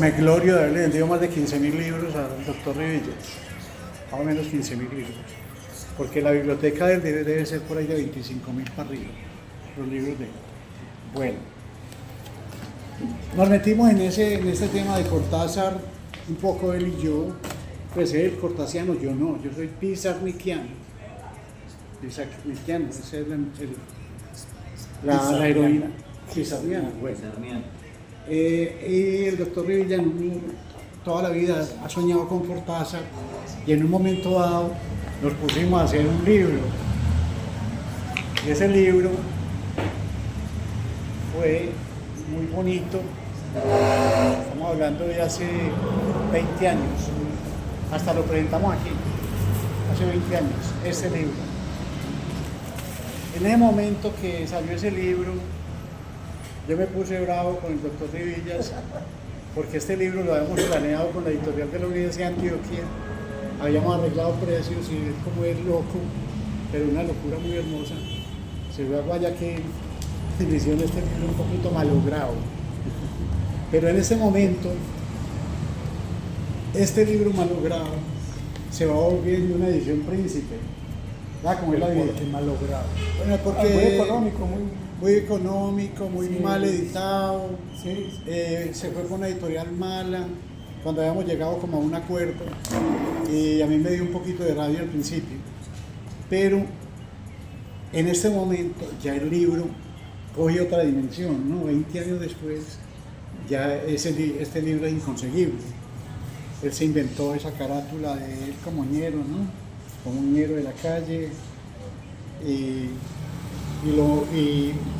me glorio de haberle vendido más de 15.000 libros al doctor Rivillas, más o menos 15.000 libros, porque la biblioteca del debe ser por ahí de 25.000 para arriba, los libros de él. Bueno, nos metimos en este tema de Cortázar, un poco él y yo, pues él cortasiano, yo no, yo soy pizarniquiano, esa es la heroína pizarniana, bueno. Y el doctor Rivilla toda la vida ha soñado con Cortázar y en un momento dado nos pusimos a hacer un libro. Y ese libro fue muy bonito, estamos hablando de hace 20 años, hasta lo presentamos aquí, hace 20 años, este libro. En ese momento que salió ese libro, yo me puse bravo con el doctor Rivillas, porque este libro lo habíamos planeado con la editorial de la Universidad de Antioquia, habíamos arreglado precios y él como es loco, pero una locura muy hermosa, se ve a Guayaquil, le hicieron este libro un poquito malogrado. Pero en ese momento, este libro malogrado se va volviendo una edición príncipe. ¿Verdad? Como es la vida. Malogrado. Bueno, porque muy económico, muy económico, muy sí, mal editado. Sí. Se fue con una editorial mala, cuando habíamos llegado como a un acuerdo. Y a mí me dio un poquito de rabia al principio. Pero en este momento ya el libro coge otra dimensión, ¿no? 20 años después, ya este libro es inconseguible. Él se inventó esa carátula de él como ñero, ¿no? Como un ñero de la calle. Y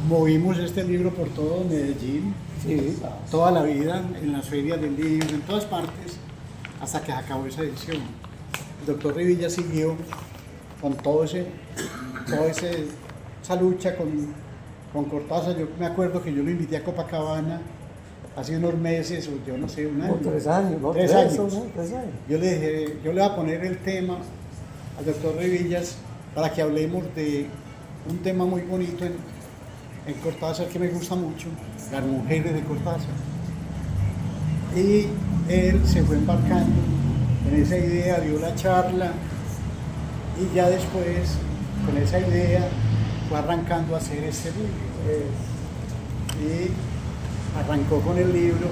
movimos este libro por todo Medellín, Sí. toda la vida, en las ferias del libro, en todas partes, hasta que se acabó esa edición. El doctor Rivilla siguió con esa lucha con Cortázar. Yo me acuerdo que yo lo invité a Copacabana hace unos meses, o yo no sé, un año. 3 años, ¿no? 3 años. 3 años. Yo le dije, yo le voy a poner el tema al doctor Rivillas para que hablemos de un tema muy bonito en Cortázar que me gusta mucho, las mujeres de Cortázar. Y él se fue embarcando en esa idea, dio la charla y ya después, con esa idea, fue arrancando a hacer este libro. Y arrancó con el libro,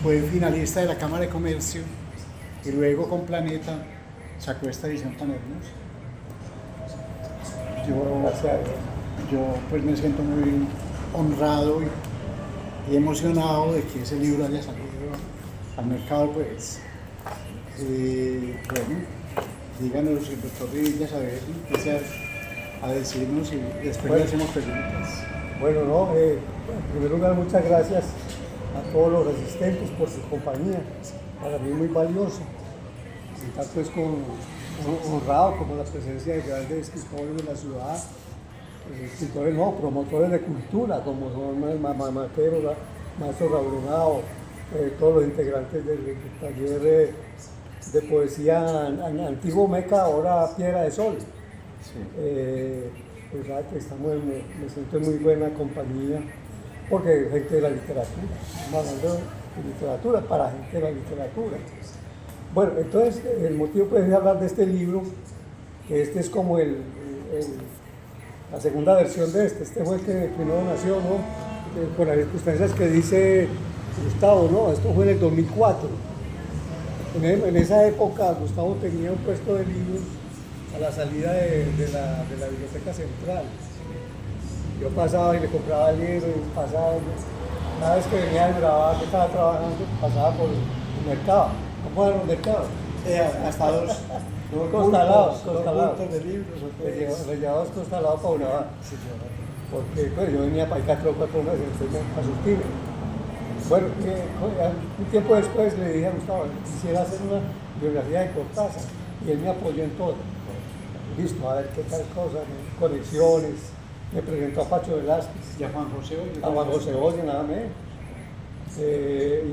fue finalista de la Cámara de Comercio y luego con Planeta sacó esta edición tan hermosa. Yo pues me siento muy honrado y emocionado de que ese libro haya salido al mercado, pues. Bueno, díganos el doctor Rivillas, a ver, empiece a decirnos y después le hacemos preguntas. Bueno, no, en primer lugar, muchas gracias a todos los asistentes por su compañía. Para mí es muy valioso. Estar pues honrado como la presencia de grandes escritores de la ciudad, escritores no, promotores de cultura, como son Matero, Maestro Raúl Henao, todos los integrantes del taller de poesía antiguo Meca, ahora Piedra de Sol. Sí. Pues me siento en muy buena compañía, porque es gente de la literatura, estamos hablando de literatura para gente de la literatura. Bueno, entonces el motivo pues, es hablar de este libro, que este es como la segunda versión de este fue el que primero nació, ¿no? Con las circunstancias que dice Gustavo, ¿no? Esto fue en el 2004. En esa época Gustavo tenía un puesto de libros a la salida de la biblioteca central. Yo pasaba y le compraba libros, cada vez que venía del trabajo, que estaba trabajando, pasaba por el mercado. ¿Cómo eran los mercados? Hasta dos costalados de libros. Le llevaba 2 costalados para una barra. Sí, Porque pues, yo venía para acá 3 o 4 meses a surtirme. Bueno, un tiempo después le dije a Gustavo, quisiera hacer una biografía de Cortázar, y él me apoyó en todo. Listo, a ver qué tal cosa, conexiones, me presentó a Pacho Velázquez, y a Juan José Oye. a Juan José Oye, nada menos.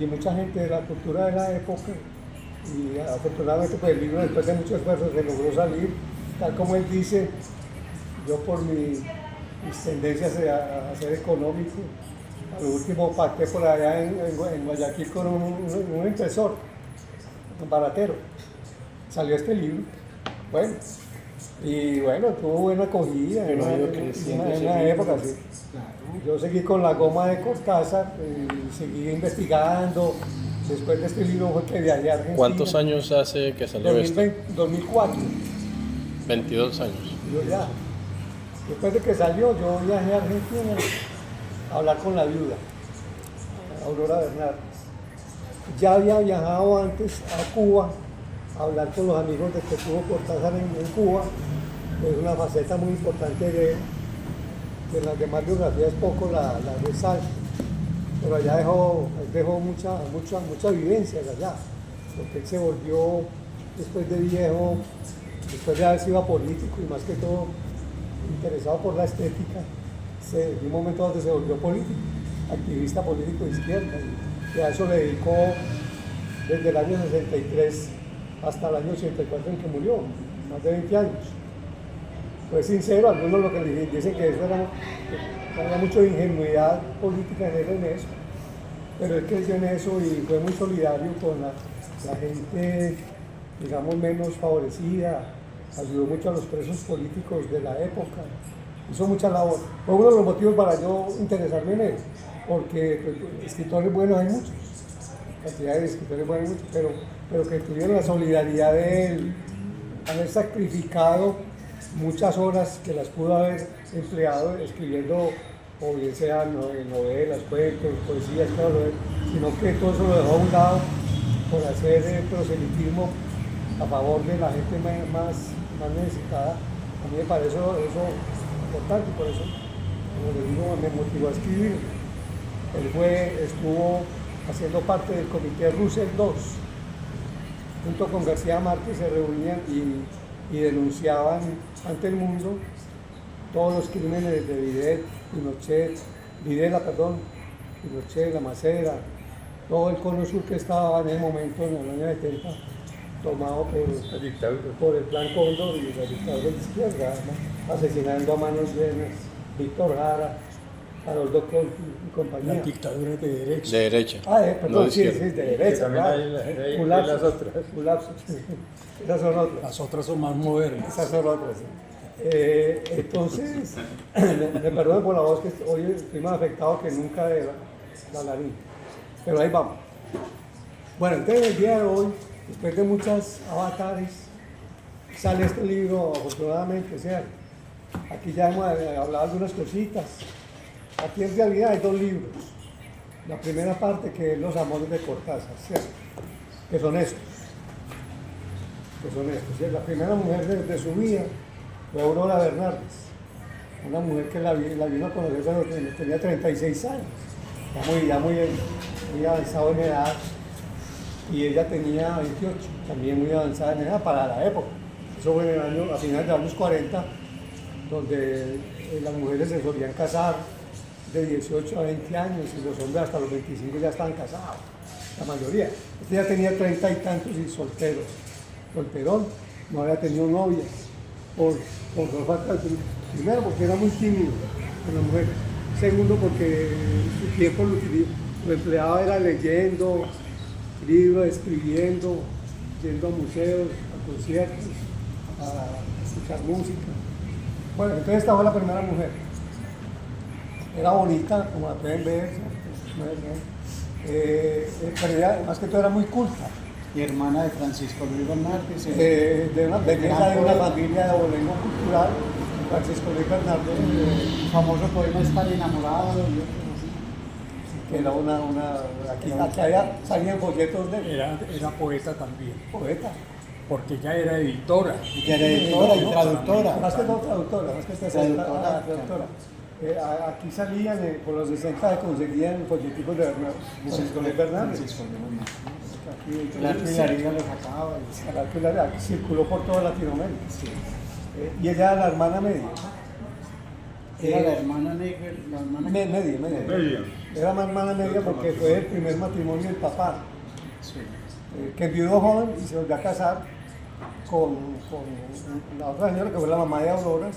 Y mucha gente de la cultura de la época, y afortunadamente pues, el libro después de mucho esfuerzo se logró salir, tal como él dice. Yo por mis tendencias a ser económico, Al último pacté por allá en Guayaquil con un impresor, un baratero. Salió este libro. Bueno, y bueno, tuvo buena acogida Pero ha ido en creciendo una ese libro, época así. Claro. Yo seguí con la goma de Cortázar, seguí investigando. Después de este libro fue que viajé a Argentina. ¿Cuántos años hace que salió esto? 2004. 22 años. Yo ya. Después de que salió, yo viajé a Argentina a hablar con la viuda, Aurora Bernardes. Ya había viajado antes a Cuba a hablar con los amigos de que tuvo Cortázar en Cuba. Es una faceta muy importante de él, que en las demás biografías poco la resalta. Pero allá dejó mucha vivencia allá, porque él se volvió, después de viejo, después de haber sido político y más que todo interesado por la estética, de un momento donde se volvió político, activista político de izquierda, y a eso le dedicó desde el año 63 hasta el año 84 en que murió, más de 20 años. Fue sincero, algunos lo que le dicen que eso había mucho de ingenuidad política en eso, pero él creció en eso y fue muy solidario con la gente, digamos, menos favorecida, ayudó mucho a los presos políticos de la época, hizo mucha labor. Fue uno de los motivos para yo interesarme en él, porque pues, escritores buenos hay muchos, cantidad de escritores buenos hay muchos, pero que tuvieron la solidaridad de él, haber sacrificado muchas horas que las pudo haber empleado escribiendo, o bien sean novelas, cuentos, poesías, claro, sino que todo eso lo dejó a un lado por hacer proselitismo a favor de la gente más necesitada. A mí me parece eso importante, por eso, como les digo, me motivó a escribir. Él estuvo haciendo parte del comité Russell II, junto con García Márquez se reunían y denunciaban ante el mundo todos los crímenes de Videla, Pinochet, La Macera, todo el cono sur que estaba en ese momento, en el año 70, tomado por el Plan Cóndor y la dictadura de izquierda, ¿no? Asesinando a manos llenas Víctor Jara, Haroldo Colti y compañía. La dictadura de derecha. De derecha. Perdón, No de sí, izquierda. de derecha, también claro. hay Un las lapsus, otras. un lapsus. Esas son otras. Las otras son más modernas. Esas son otras. Sí. Entonces, me perdonen por la voz que hoy estoy más afectado que nunca de la nariz. Pero ahí vamos. Bueno, entonces el día de hoy, después de muchas avatares, sale este libro, afortunadamente, ¿cierto? Aquí ya hemos hablado de algunas cositas. Aquí en realidad hay dos libros. La primera parte que es Los amores de Cortázar, ¿cierto? Que son estos. ¿Cierto? La primera mujer de su vida fue Aurora Bernardes, una mujer que la vino a conocer cuando tenía 36 años, ya muy avanzado en edad, y ella tenía 28, también muy avanzada en edad para la época. Eso fue a finales de los años 40, donde las mujeres se solían casar de 18 a 20 años y los hombres hasta los 25 ya estaban casados, la mayoría. Este ya tenía 30 y tantos y solterón, no había tenido novias, por dos factores. Primero porque era muy tímido con la mujer, segundo porque su tiempo lo empleaba era leyendo libros, escribiendo, yendo a museos, a conciertos, a escuchar música. Bueno, entonces esta fue la primera mujer. Era bonita, como la pueden ver, pero ella, más que todo, era muy culta. Y hermana de Francisco Luis Bernardes. Venía de una familia de abolengo cultural, Francisco Luis Bernardes, El famoso poema Estar enamorado. Y otros así. que era aquí allá salían folletos de Era poeta también, poeta. porque ella era editora. Ella era editora y traductora. Más que todo traductora, más que todo traductora. Aquí salían, por los 60 se conseguían folleticos de Francisco Luis Bernardes. Francisco Luis Bernardes. Aquí, La artillería lo sacaba. la artillería circuló por toda Latinoamérica. Y ella era la hermana media. Era la hermana negra, la hermana Media. Era la hermana media porque fue el primer matrimonio del papá, Sí. que enviudó joven y se volvió a casar con la otra señora que fue la mamá de Aurora,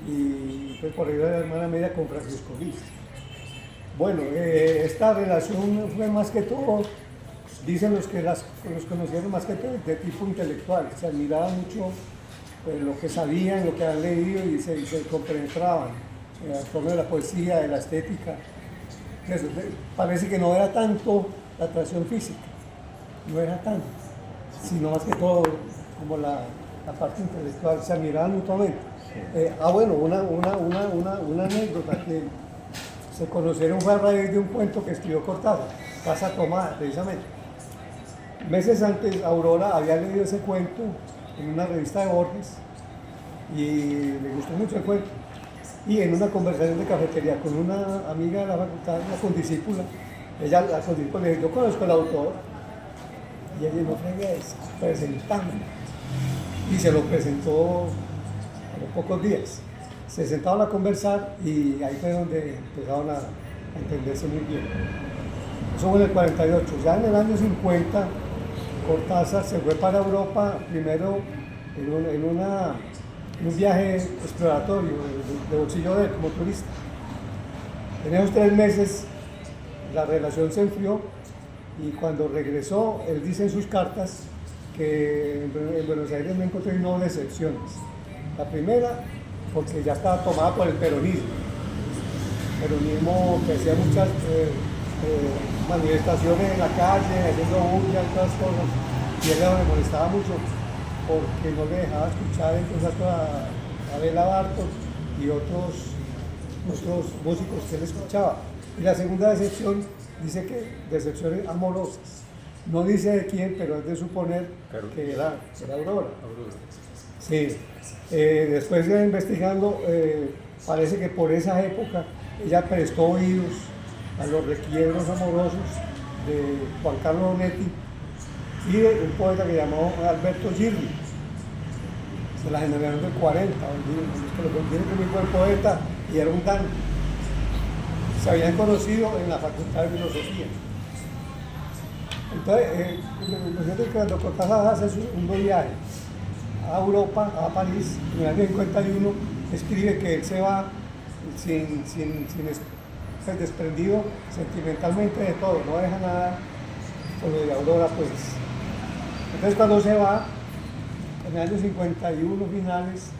y pues por ahí era la hermana media con Francisco Luis. Bueno, esta relación fue más que todo, dicen los que los conocieron más que todo de tipo intelectual, se admiraba mucho lo que sabían, lo que han leído y se compenetraban en la forma de la poesía, de la estética. Eso, parece que no era tanto la atracción física, no era tanto, sino más que todo como la parte intelectual, se admiraban mutuamente. Bueno, una anécdota que se conocieron fue a raíz de un cuento que escribió Cortázar, Casa Tomada, precisamente. Meses antes, Aurora había leído ese cuento en una revista de Borges y le gustó mucho el cuento. Y en una conversación de cafetería con una amiga de la facultad, una condiscípula, ella, la condiscípula, le dijo: yo conozco al autor. Y ella no fregues, presentándolo. Y se lo presentó a los pocos días. Se sentaron a conversar y ahí fue donde empezaron a entenderse muy bien. Eso fue en el 48. Ya en el año 50, Cortázar se fue para Europa, primero en un viaje exploratorio de bolsillo de él, como turista. En esos 3 meses la relación se enfrió y cuando regresó, él dice en sus cartas que en Buenos Aires no encontró ni decepciones. La primera, porque ya estaba tomada por el peronismo que hacía muchas manifestaciones en la calle, haciendo bulla y todas las cosas, y él le molestaba mucho porque no le dejaba escuchar entonces a Bela Bartok y otros músicos que él escuchaba. Y la segunda decepción, dice que decepciones amorosas. No dice de quién, pero es de suponer que era Aurora. Sí. Después de investigando, parece que por esa época ella prestó oídos a los requiebros amorosos de Juan Carlos Onetti y de un poeta que llamó Alberto Girri, de la generación del 40, que lo contiene como un buen poeta y era un dan. Se habían conocido en la Facultad de Filosofía. Entonces, lo cierto es que cuando Cortázar hace un viaje a Europa, a París, en el año 51, escribe que él se va sin desprendido sentimentalmente de todo, no deja nada con lo de Aurora, pues. Entonces, cuando se va, en el año 51 finales,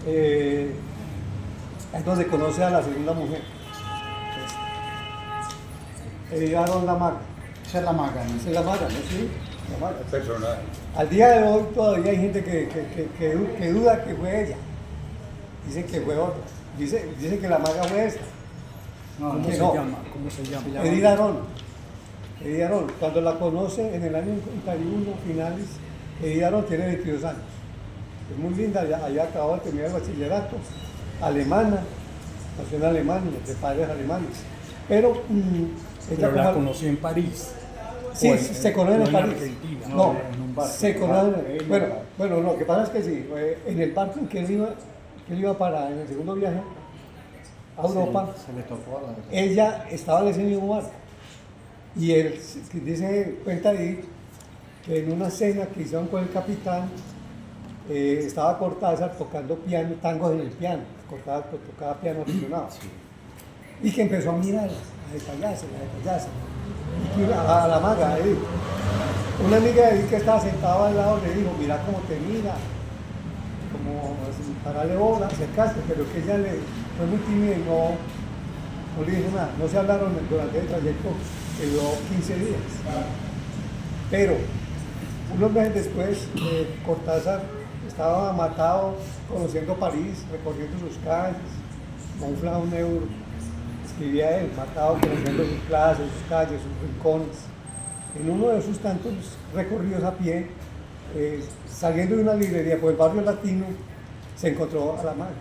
es donde conoce a la segunda mujer. Llegaron la maga. Esa es la maga, ¿no? Esa es la maga, ¿no? Sí, la maga. El personaje. Al día de hoy todavía hay gente que duda que fue ella. Dicen que fue otra. Dice que la maga fue esta. ¿Cómo Que se no. llama? ¿Cómo se llama? Edith Arón. Edith Arón. Cuando la conoce en el año 51, finales, Edith Arón tiene 22 años. Es muy linda, ya acabó de terminar el bachillerato. Alemana, nació en Alemania, de padres alemanes. Pero Pero la conocí en París. Sí, se conocen en París. Argentina. No, en un barco. se conocen. Bueno, lo que pasa es que sí, en el barco en que él iba para, en el segundo viaje a Europa, Se le tocó a la otra. ella estaba en ese mismo barco. Y él cuenta ahí que en una cena que hicieron con el capitán, estaba Cortázar tocando piano, tangos en el piano. Cortázar tocaba piano aficionado. Y que empezó a mirar, a detallarse. Y a la maga, Edith. Una amiga de Edith que estaba sentada al lado le dijo: mira cómo te mira, como para darle bola, acercarse, pero que ella fue muy tímida y no le dijo nada. No se hablaron durante el trayecto que duró 15 días. Pero unos meses después, Cortázar estaba matado, conociendo París, recorriendo sus calles, Montfla un euro. Escribía él, matado, conociendo sus clases, sus calles, sus rincones. En uno de sus tantos recorridos a pie, saliendo de una librería por el barrio latino, se encontró a la maga.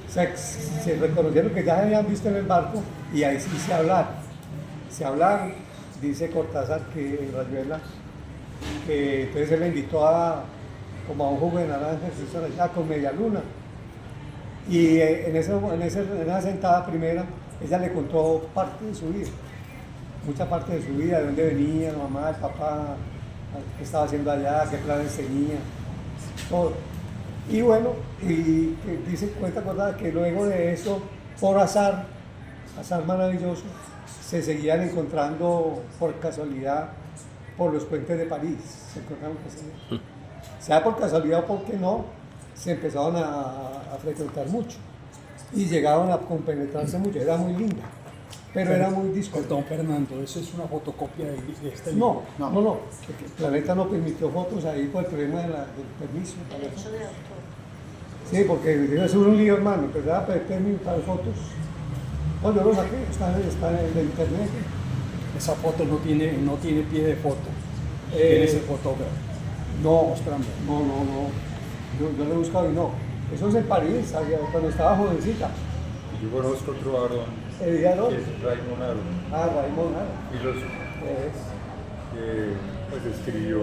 O sea, se reconocieron que ya se habían visto en el barco y ahí sí se hablaron. Se hablaron, dice Cortázar que en Rayuela, que entonces él le invitó como a un jugo de naranja, allá con media luna. Y en esa sentada primera, ella le contó parte de su vida, mucha parte de su vida, de dónde venía, la mamá, el papá, qué estaba haciendo allá, qué planes tenía, todo. Y bueno, cuenta Cortázar que luego de eso, por azar, azar maravilloso, se seguían encontrando por casualidad por los puentes de París. Se encontraron casualidad. Sea por casualidad o porque no, se empezaron a frecuentar mucho y llegaron a compenetrarse mucho. Era muy linda, pero era muy discreta. Perdón, Fernando, ¿eso es una fotocopia de este No, libro? no, porque Planeta no permitió fotos ahí por el problema del permiso. Sí, porque debe ser un lío, hermano, pero era permiso para fotos. No, yo lo saqué, está en el internet. Esa foto no tiene pie de foto. ¿Quién es el fotógrafo? No, Mostrando. no. Yo lo he buscado y no. Eso es en París, cuando estaba jovencita. Yo conozco otro varón, El Aaron. que es Raymond Aron, Raymond Aron. filósofo, Es. que pues, escribió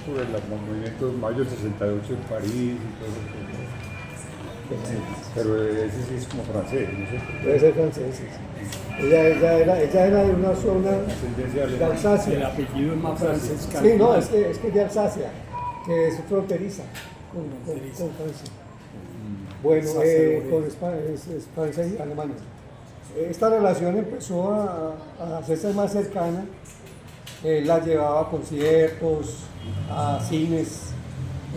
sobre los movimientos mayo del 68 en París y todo eso. Pero ese sí es como francés, no sé. Debe ser francés. Sí. Ella era de una zona Ascendencia de alemana. El Alsacia. apellido es más francés que Sí, no, alemán. es que es de Alsacia, que es fronteriza con Francia. Bueno, con España, es Francia y Alemania. Esta relación empezó a hacerse más cercana. Él la llevaba a conciertos, a cines,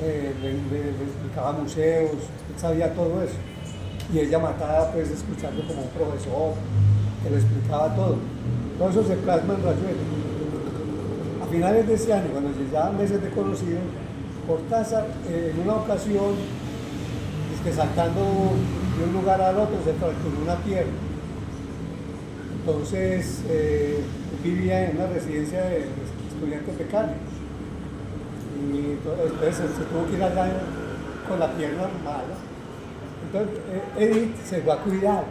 le explicaba museos, él sabía todo eso. Y ella mataba pues escuchando como un profesor que le explicaba todo. Todo eso se plasma en Rayuela. A finales de ese año, cuando llegaban meses de conocido, Cortázar en una ocasión, es que saltando de un lugar al otro, se fracturó una pierna. Entonces vivía en una residencia de estudiantes becarios. Y entonces se tuvo que ir allá con la pierna mala. Entonces Edith se fue a cuidar.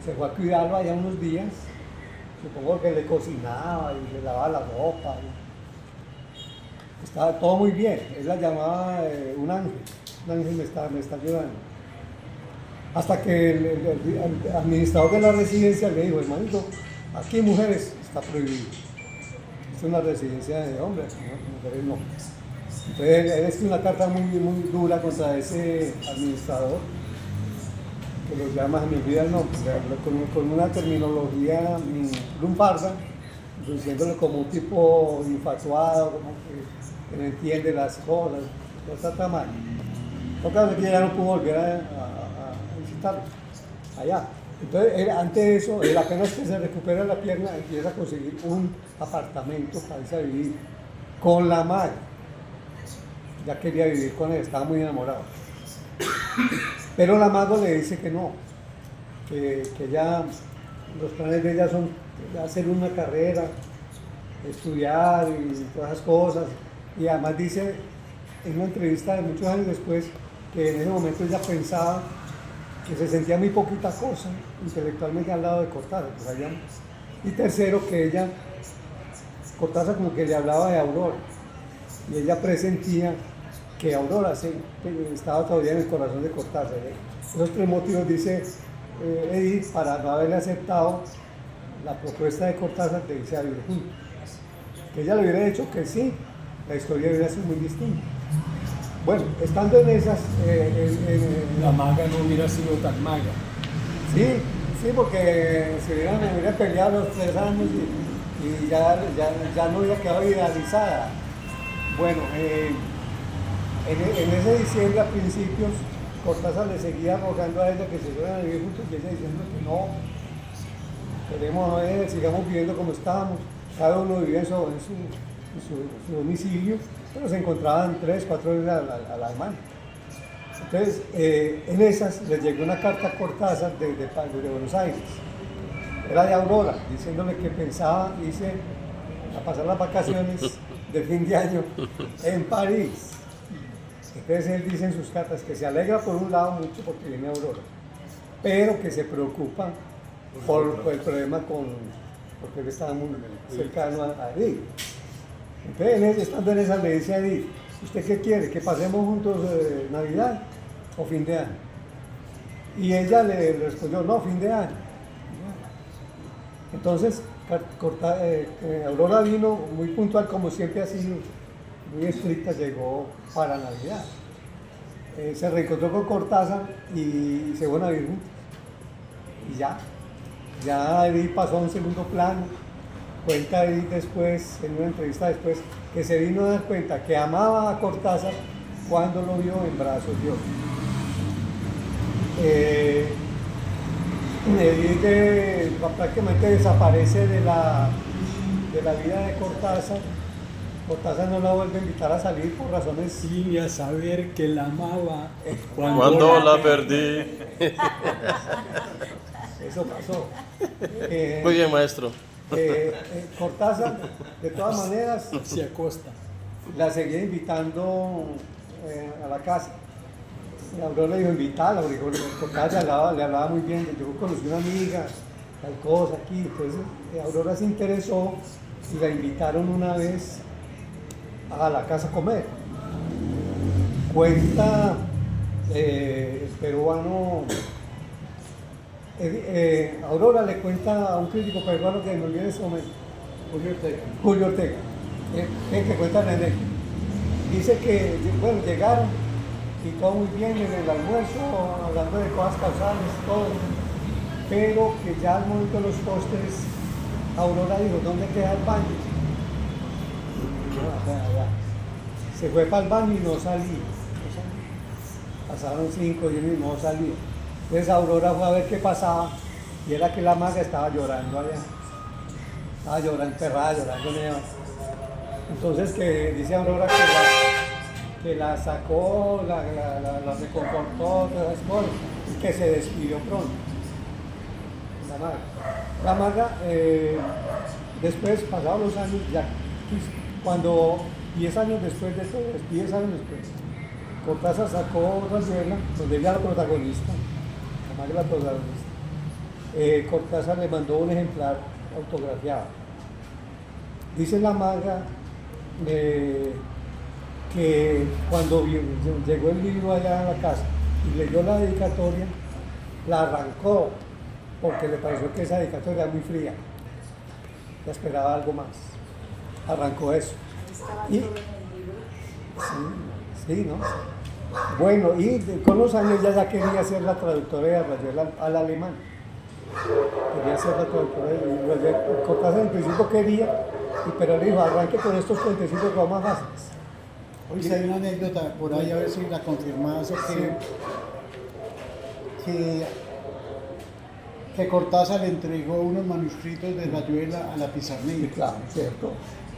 Se fue a cuidarlo allá unos días. Supongo que le cocinaba y le lavaba la ropa. Estaba todo muy bien. Él la llamaba un ángel. Un ángel me está ayudando. Hasta que el administrador de la residencia le dijo, hermanito, aquí mujeres está prohibido. Es una residencia de hombres, ¿no? Mujeres no. Entonces él escribió una carta muy dura contra ese administrador, que lo llama, me olvida el nombre, con una terminología lumbarda, diciéndole como un tipo infatuado, como que no entiende las cosas, lo trata mal. Lo caso es que ella no pudo volver a visitarlo allá. Entonces, ante eso, él apenas que se recupera la pierna, empieza a conseguir un apartamento para irse a vivir con la madre. Ya quería vivir con él, estaba muy enamorado. Pero la mago le dice que no, que ya los planes de ella son hacer una carrera, estudiar y todas esas cosas. Y además dice en una entrevista de muchos años después que en ese momento ella pensaba que se sentía muy poquita cosa intelectualmente al lado de Cortázar. Y tercero, que ella, Cortázar como que le hablaba de Aurora, y ella presentía que Aurora estaba todavía en el corazón de Cortázar. Esos tres motivos dice Edith para no haberle aceptado la propuesta de Cortázar de irse a vivir juntos. Que ella le hubiera dicho que sí, la historia hubiera sido muy distinta. Bueno, estando en esas... La maga no hubiera sido tan maga. Sí, porque se hubieran peleado los 3 años y ya no hubiera quedado idealizada. Bueno, en ese diciembre a principios, Cortázar le seguía rogando a ella que se fueran a vivir juntos y ella diciendo que no, queremos sigamos viviendo como estábamos, cada uno vivía en su domicilio, pero se encontraban 3, 4 veces a la semana. Entonces, en esas les llegó una carta a Cortázar de Buenos Aires. Era de Aurora, diciéndole que pensaba irse a pasar las vacaciones de fin de año en París. Entonces él dice en sus cartas que se alegra por un lado mucho porque viene Aurora, pero que se preocupa por el problema porque él estaba muy cercano a Edith. Entonces, estando en esa, le dice a Edith, ¿usted qué quiere? ¿Que pasemos juntos Navidad o fin de año? Y ella le respondió, no, fin de año. Entonces, Aurora vino muy puntual, como siempre ha sido, muy estricta, llegó para Navidad. Se reencontró con Cortázar y se fueron a vivir juntos. Y ya, Ya Edith pasó a un segundo plano. Cuenta Edith después, en una entrevista después, que se vino a dar cuenta que amaba a Cortázar cuando lo vio en brazos de otro. Edith prácticamente desaparece de la vida de Cortázar. Cortázar no la vuelve a invitar a salir por razones. Y a saber que la amaba Cuando la perdí. Eso pasó. Muy bien, maestro. Cortázar, de todas maneras, se acosta. la seguía invitando a la casa. Y Aurora le dijo, invítala, porque Cortázar le hablaba muy bien. Yo conocí una amiga, tal cosa aquí. Entonces, Aurora se interesó y la invitaron una vez a la casa a comer. Cuenta el peruano. Aurora le cuenta a un crítico peruano que me olvidé de ese momento, Julio Ortega, que cuenta en el dice que, bueno, llegaron y todo muy bien en el almuerzo, hablando de cosas causales, todo, pero que ya al momento de los postres, Aurora dijo, ¿dónde queda el baño? Se fue para el baño y no salía. Pasaron 5 o 10 minutos, no salía. Entonces Aurora fue a ver qué pasaba y era que la maga estaba llorando allá. Estaba llorando, enterrada, llorando en ella. Entonces que dice Aurora que la sacó, la reconfortó, todas esas cosas, y que se despidió pronto. La maga, después, pasados los años, ya, cuando 10 años después de todo, 10 años después, Cortázar sacó Rayuela, donde ella era la protagonista, la maga era la protagonista. Cortázar le mandó un ejemplar autografiado. Dice la maga que cuando llegó el libro allá a la casa y leyó la dedicatoria, la arrancó porque le pareció que esa dedicatoria era muy fría. Ya esperaba algo más. Arrancó eso. Y, sí, ¿no? Bueno, y con los años ya quería ser la traductora de Rayuela al alemán. Quería ser la traductora de Rayuela. Cortázar en principio quería, pero le dijo, arranque con estos cuentecitos que son más fáciles. Hoy hay una anécdota por ahí, a ver si la confirmás, que Cortázar le entregó unos manuscritos de Rayuela a la Pizarnik. Claro, cierto.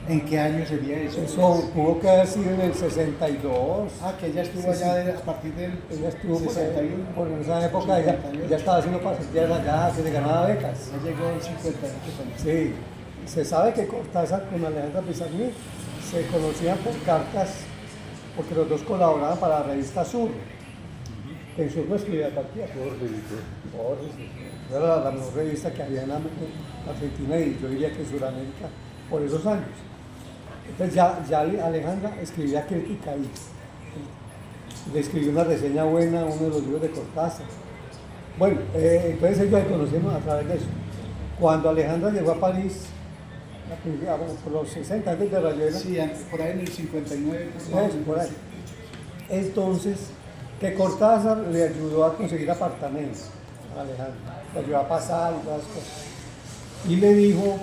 ¿En qué año sería eso? Eso tuvo que haber sido en el 62. Que ella estuvo allá a partir del Ella estuvo 61. por esa época, ella estaba haciendo pasantías allá, se le ganaba becas. Ya llegó el 58 también. Sí, se sabe que Cortázar con Alejandra Pizarnik se conocían por cartas, porque los dos colaboraban para la revista Sur. En Sur no escribía cualquiera. Era la mejor revista que había en Argentina y yo diría que en Sudamérica por esos años. Entonces ya Alejandra escribía crítica ahí. Le escribió una reseña buena a uno de los libros de Cortázar. Bueno, entonces ellos se conocieron a través de eso. Cuando Alejandra llegó a París, por los 60 antes de Rayuela, Sí, por ahí en el 59. por ahí. Entonces, que Cortázar le ayudó a conseguir apartamentos a Alejandra, le ayudó a pasar y todas las cosas. Y le dijo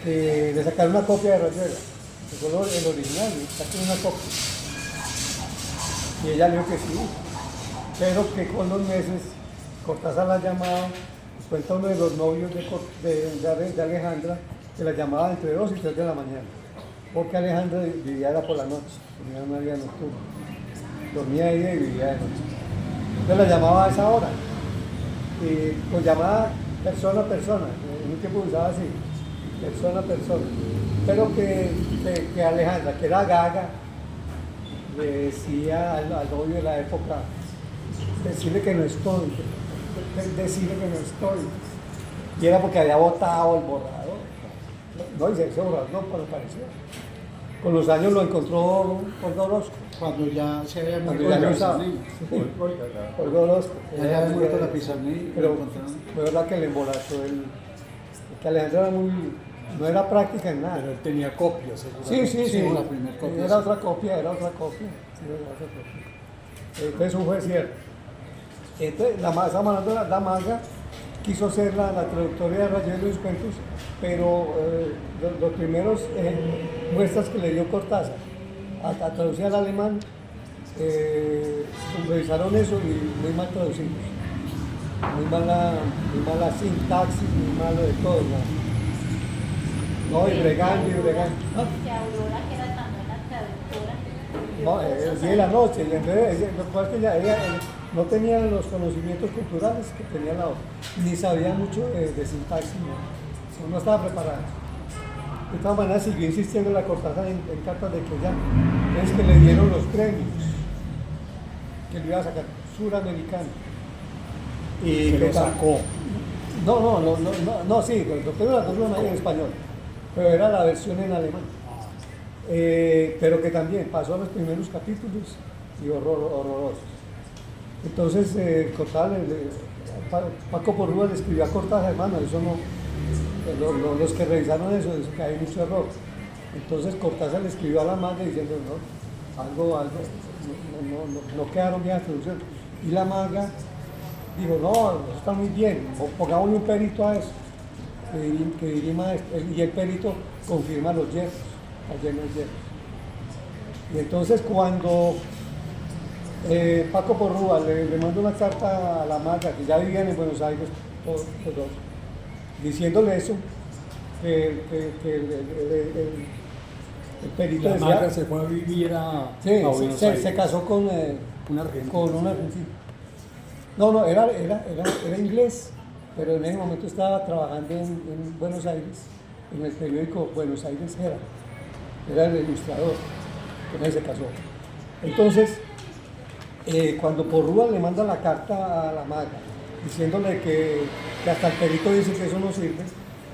que le sacaron una copia de Rayuela, solo el original, le sacaron una copia. Y ella le dijo que sí, pero que con los meses Cortázar la llamaba, cuenta uno de los novios de Alejandra, que la llamaba entre 2 y 3 de la mañana, porque Alejandra vivía era por la noche, tenía una vida nocturna, dormía de día y vivía de noche. Entonces la llamaba a esa hora, y con llamada persona a persona, en un tiempo usaba así, persona a persona, pero que Alejandra, que era gaga, le decía al novio de la época, decirle que no estoy, decirle que no estoy. Y era porque había botado el borrador. No, y ese borrador no pareció. Con los años lo encontró Olga Orozco. Cuando ya se había Cuando muerto ya la no usaba. Pizarnik. Olga Orozco. Ya se había muerto la Pizarnik. Pero fue verdad que le emborrachó que Alejandra era no era práctica en nada. Pero él tenía copias, seguramente. Sí. la primera copia. Era otra copia. Sí, era otra copia. Entonces eso fue cierto. Entonces, estamos hablando de la maga, quiso ser la traductora de Rayuela de los cuentos, pero los primeros muestras que le dio Cortázar a traducir al alemán, revisaron eso y muy mal traducidos. Muy mala sintaxis, muy malo de todo. No, y bregando. ¿Ah? Que Aurora, que era tan buena traductora. No, el día y la noche. Y entonces, lo que pasa es que ella no tenía los conocimientos culturales que tenía la otra, ni sabía mucho de sintaxis, no estaba preparada. De todas maneras, siguió insistiendo la Cortázar en cartas de que ya, es que le dieron los premios, que le iba a sacar suramericano. Y Se que lo sacó. No, sí, los premios las dos en español, pero era la versión en alemán. Pero que también pasó a los primeros capítulos y horrorosos. Entonces, Cortázar, Paco Porrúa le escribió a Cortázar, hermano, eso no, los que revisaron eso, dicen que hay mucho error. Entonces Cortázar le escribió a la Maga diciendo, no, algo, no quedaron bien las traducciones. Y la Maga dijo, no, eso está muy bien, pongámosle un perito a eso, que dirima esto. Y el perito confirma los hierros, está lleno de hierros. Y entonces cuando Paco Porrúa le mandó una carta a la Maga, que ya vivían en Buenos Aires, todos los dos, diciéndole eso, que el perito La decía, Maga se fue a vivir a Buenos Aires. se casó con Un argentino. con un argentino. No, era inglés, pero en ese momento estaba trabajando en Buenos Aires, en el periódico Buenos Aires era el ilustrador, con él se casó. Entonces, cuando Porrúa le manda la carta a la Maga, diciéndole que hasta el perito dice que eso no sirve,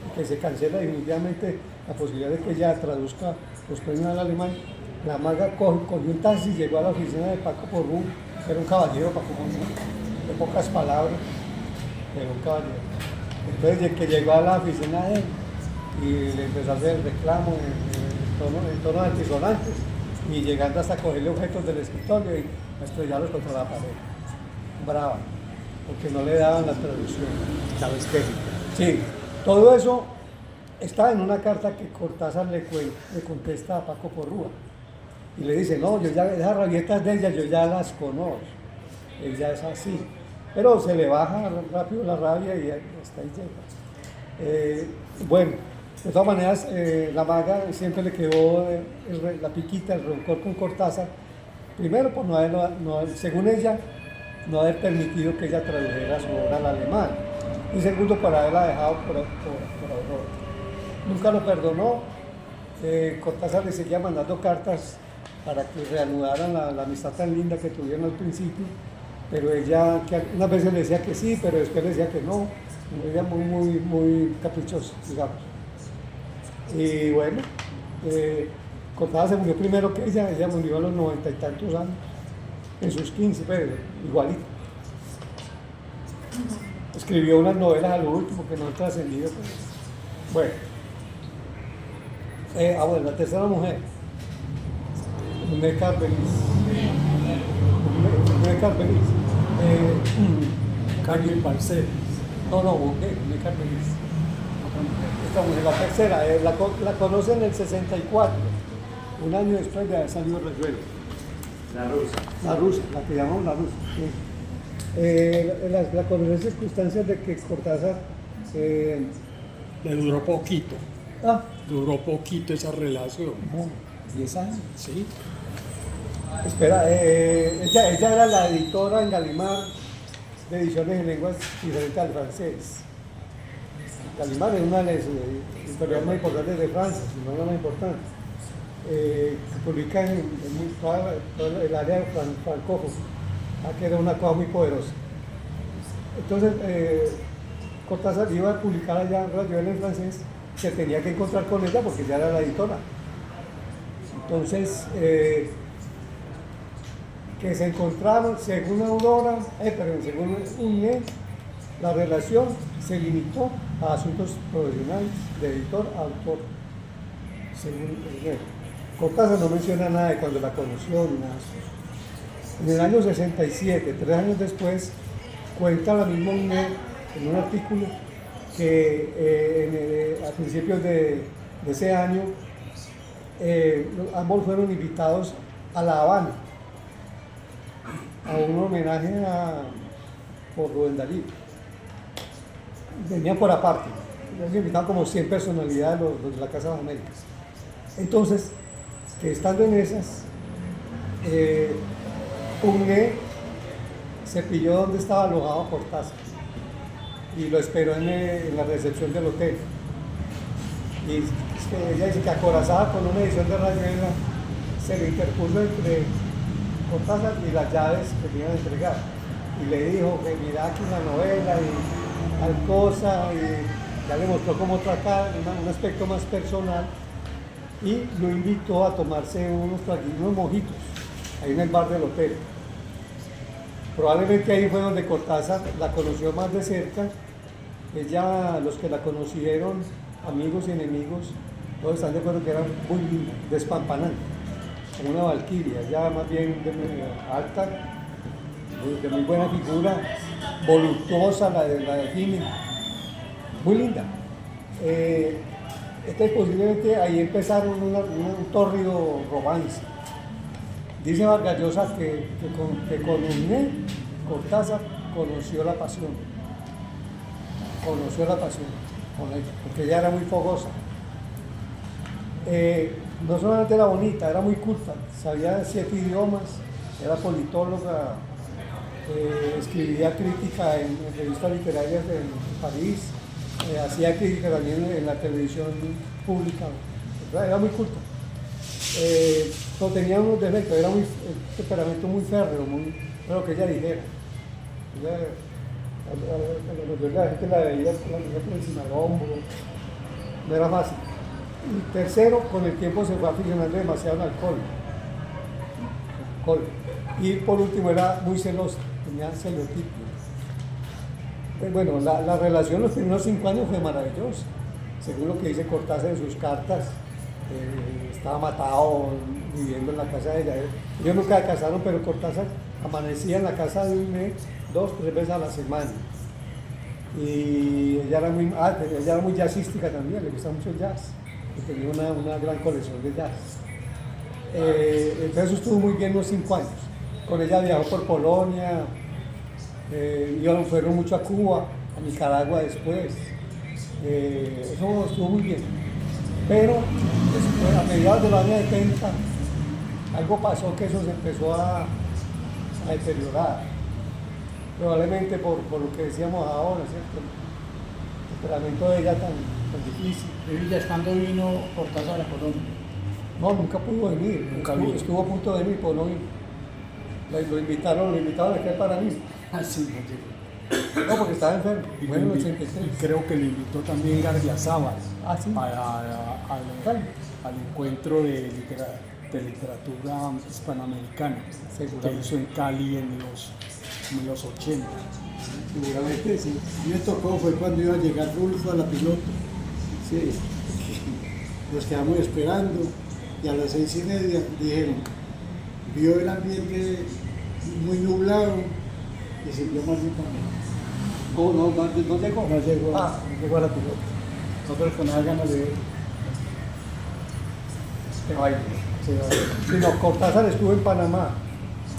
y que se cancela definitivamente la posibilidad de que ella traduzca los premios al alemán, la Maga cogió un taxi y llegó a la oficina de Paco Porrúa, que era un caballero, Paco Porrúa, de pocas palabras, pero un caballero. Entonces, que llegó a la oficina de él y le empezó a hacer el reclamo en tonos antisonantes, y llegando hasta cogerle objetos del escritorio y estrellarlos contra la pared. Brava, porque no le daban la traducción. ¿Sabes qué? Sí, todo eso está en una carta que Cortázar le contesta a Paco Porrúa. Y le dice, no, yo ya, esas rabietas de ella, yo ya las conozco. Ella es así. Pero se le baja rápido la rabia y hasta ahí llega. Bueno, de todas maneras, la Maga siempre le quedó la piquita, el rencor con Cortázar. Primero, por según ella, no haber permitido que ella tradujera su obra al alemán. Y segundo, por haberla dejado por Aurora. Nunca lo perdonó. Cortázar le seguía mandando cartas para que reanudaran la amistad tan linda que tuvieron al principio, pero ella que unas veces le decía que sí, pero después le decía que no. Ella muy caprichosa, digamos. Y bueno, Cortázar se murió primero que ella murió a los 90 y tantos años, en sus 15, pero igualito. Escribió unas novelas a lo último que no han trascendido. Bueno, la tercera mujer, Necar Belis. Carmen Balcells. No, Necar Belis. Esta mujer, la tercera, la conoce en el 64, un año después de haber salido Rayuela. La rusa, la que llamamos la rusa. Sí. La conoce en circunstancias de que Cortázar Le duró poquito. duró poquito esa relación. 10 años. Sí. Espera, ella era la editora en Gallimard de ediciones en lenguas diferentes al francés. Gallimard es una de las editoriales más importantes de Francia, si no la más importante. Que publica en toda el área francófona, que era una cosa muy poderosa. Entonces, Cortázar iba a publicar allá Rayuela en francés, se tenía que encontrar con ella porque ya era la editora. Entonces, que se encontraron, según Aurora, según UNE, la relación se limitó a asuntos profesionales de editor a autor, según UNE. Cortázar no menciona nada de cuando la conoció ni nada. En el año 67, 3 años después, cuenta la misma UNE en un artículo que a principios de ese año ambos fueron invitados a La Habana a un homenaje por Rubén Darío. Venían por aparte, les invitaban como 100 personalidades los de la Casa de las Américas. Entonces, que estando en esas, Pugné se pilló donde estaba alojado Cortázar y lo esperó en la recepción del hotel. Y es que ella dice que acorazada con una edición de Rayuela se le interpuso entre Cortázar y las llaves que le iban a entregar. Y le dijo que mira aquí la novela y tal cosa, y ya le mostró cómo tratar, un aspecto más personal, y lo invitó a tomarse unos mojitos ahí en el bar del hotel. Probablemente ahí fue donde Cortázar la conoció más de cerca. Ella, los que la conocieron, amigos y enemigos, todos están de acuerdo que era muy linda, despampanante, como una valquiria, ya más bien de alta, de muy buena figura, voluptuosa, la de Jimmy, muy linda. Entonces posiblemente ahí empezaron un tórrido romance. Dice Vargas Llosa que con Uné, Cortázar conoció la pasión con ella, porque ella era muy fogosa. No solamente era bonita, era muy culta, sabía 7 idiomas, era politóloga, escribía crítica en revistas literarias en París, hacía crítica también en la televisión pública, era muy culta. Pero tenía unos defectos, era un temperamento muy férreo, lo que ella dijera. La gente la veía por encima del hombro, no era fácil. Y tercero, con el tiempo se fue aficionando demasiado al alcohol. Y por último era muy celosa, tenía celotipia. Bueno, la relación los primeros 5 años fue maravillosa, según lo que dice Cortázar en sus cartas. Estaba matado viviendo en la casa de ella. Ellos nunca se casaron, pero Cortázar amanecía en la casa de Uné 2 o 3 veces a la semana. Y ella era muy jazzística también, le gusta mucho el jazz. Y tenía una gran colección de jazz. Entonces estuvo muy bien los 5 años. Con ella viajó por Polonia, fueron mucho a Cuba, a Nicaragua después. Eso estuvo muy bien. Pero después, a mediados de los años 70, algo pasó que eso se empezó a deteriorar. Probablemente por lo que decíamos ahora, ¿cierto? El temperamento de ella tan difícil. Revilla, ¿cuándo vino Cortázar a Colombia? No, nunca pudo venir. Estuvo a punto de venir, pero no vino. Lo invitaron aquí para mí. Ah, sí, no llegó. No, porque estaba enfermo. Y Bueno, en lo el invitó- 83. Creo que le invitó también Gardiazabal Sí. al encuentro de literatura hispanoamericana que hizo en Cali en los 80. Seguramente sí. A mí me tocó, fue cuando iba a llegar Rulfo a la piloto. Sí. Nos quedamos esperando y a las 6:30 dijeron, vio el ambiente muy nublado y siguió más bien también. No llegó. No llegó. No llegó a la piloto. Nosotros con las ganas de ver. Que baile. Sino Cortázar estuvo en Panamá,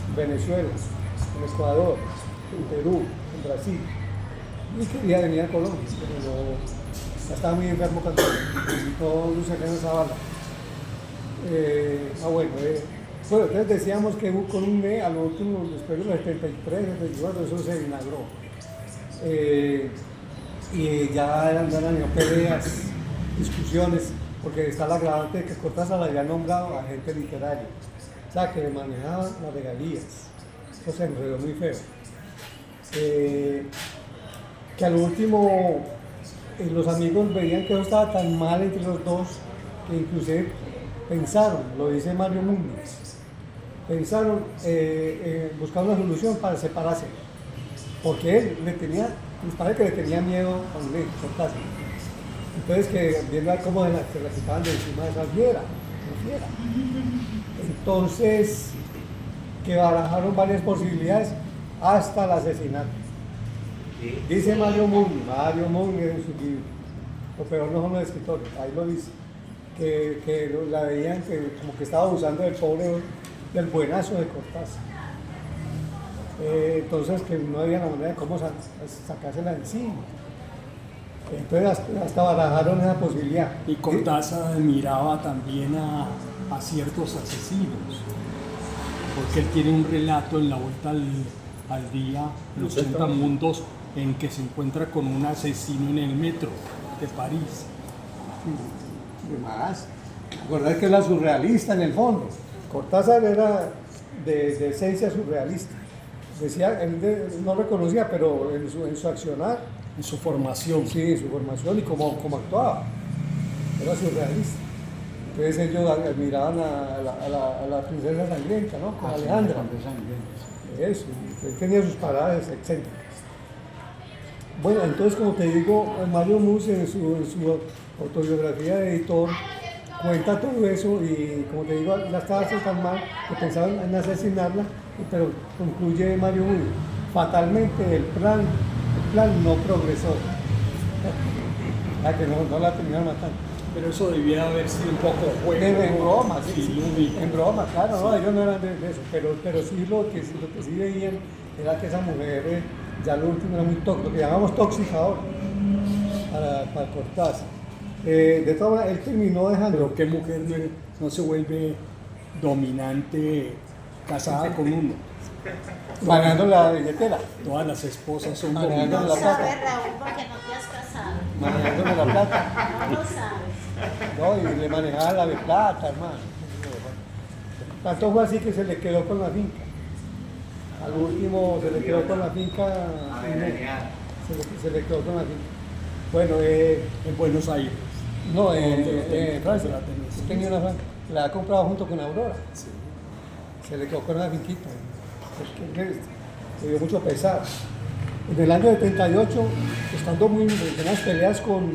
en Venezuela, en Ecuador, en Perú, en Brasil. Y quería venir a Colombia, pero ya estaba muy enfermo cuando visitó Luciano Zavala. Bueno, entonces decíamos que con un mes, a lo último, después de los 73, 74, eso se vinagró. Y ya eran peleas, discusiones, porque está la agravante de que Cortázar la había nombrado agente literario, o sea, que le manejaba las regalías. Eso se enredó muy feo. Que al último los amigos veían que eso estaba tan mal entre los dos que inclusive pensaron, lo dice Mario Múnez, pensaron buscar una solución para separarse, porque él les parece que le tenía miedo a Uné, Cortázar. Entonces que viendo cómo se la quitaban de encima de esa fiera. Entonces que barajaron varias posibilidades hasta el asesinato. Dice Mario Moon en su libro, lo peor no son los escritores, ahí lo dice, que la veían que como que estaba abusando del pobre, del buenazo de Cortázar. Entonces que no había la manera de cómo sacársela encima. Entonces hasta barajaron esa posibilidad. Y Cortázar admiraba también a ciertos asesinos, porque él tiene un relato en La Vuelta al Día, Los 80 Mundos, en que se encuentra con un asesino en el metro de París. Y más. Acordás que era surrealista en el fondo. Cortázar era de esencia surrealista. Decía, él no reconocía, pero en su accionar, En su formación. sí, en su formación y cómo actuaba, era surrealista. Entonces ellos admiraban a la princesa sangrienta, ¿no? Con Alejandra. Eso, él tenía sus paradas excéntricas. Bueno, entonces como te digo, Mario Muse en su autobiografía de editor cuenta todo eso y como te digo, la estaba haciendo tan mal que pensaban en asesinarla, pero concluye Mario Muse, fatalmente el plan no progresó. Que no la terminaron matando. Pero eso debía haber sido un poco juego. En broma, sí, lúdico. en broma, claro, no, ellos no eran de eso, pero sí lo que sí veían era que esa mujer, ya lo último era muy tóxica, lo que llamamos tóxica ahora, para Cortázar. De todas maneras, él terminó dejando... Pero qué mujer no se vuelve dominante casada con uno. Manejando la billetera, Todas las esposas son Manejando No la dominantes. plata. sabes, Raúl, porque no te has casado. manejándole la plata, No lo sabes. ¿no? Y le manejaba la de plata, hermano. Tanto fue así que se le quedó con la finca. Al último se le quedó con la finca. Se le quedó con la finca. Bueno, En Buenos Aires. no, ¿Dónde Francia. la tenés? Yo tenía una Francia. La ha comprado junto con Aurora. Se le quedó con una finquita. Le dio mucho pesar. En el año 78, estando muy en unas peleas con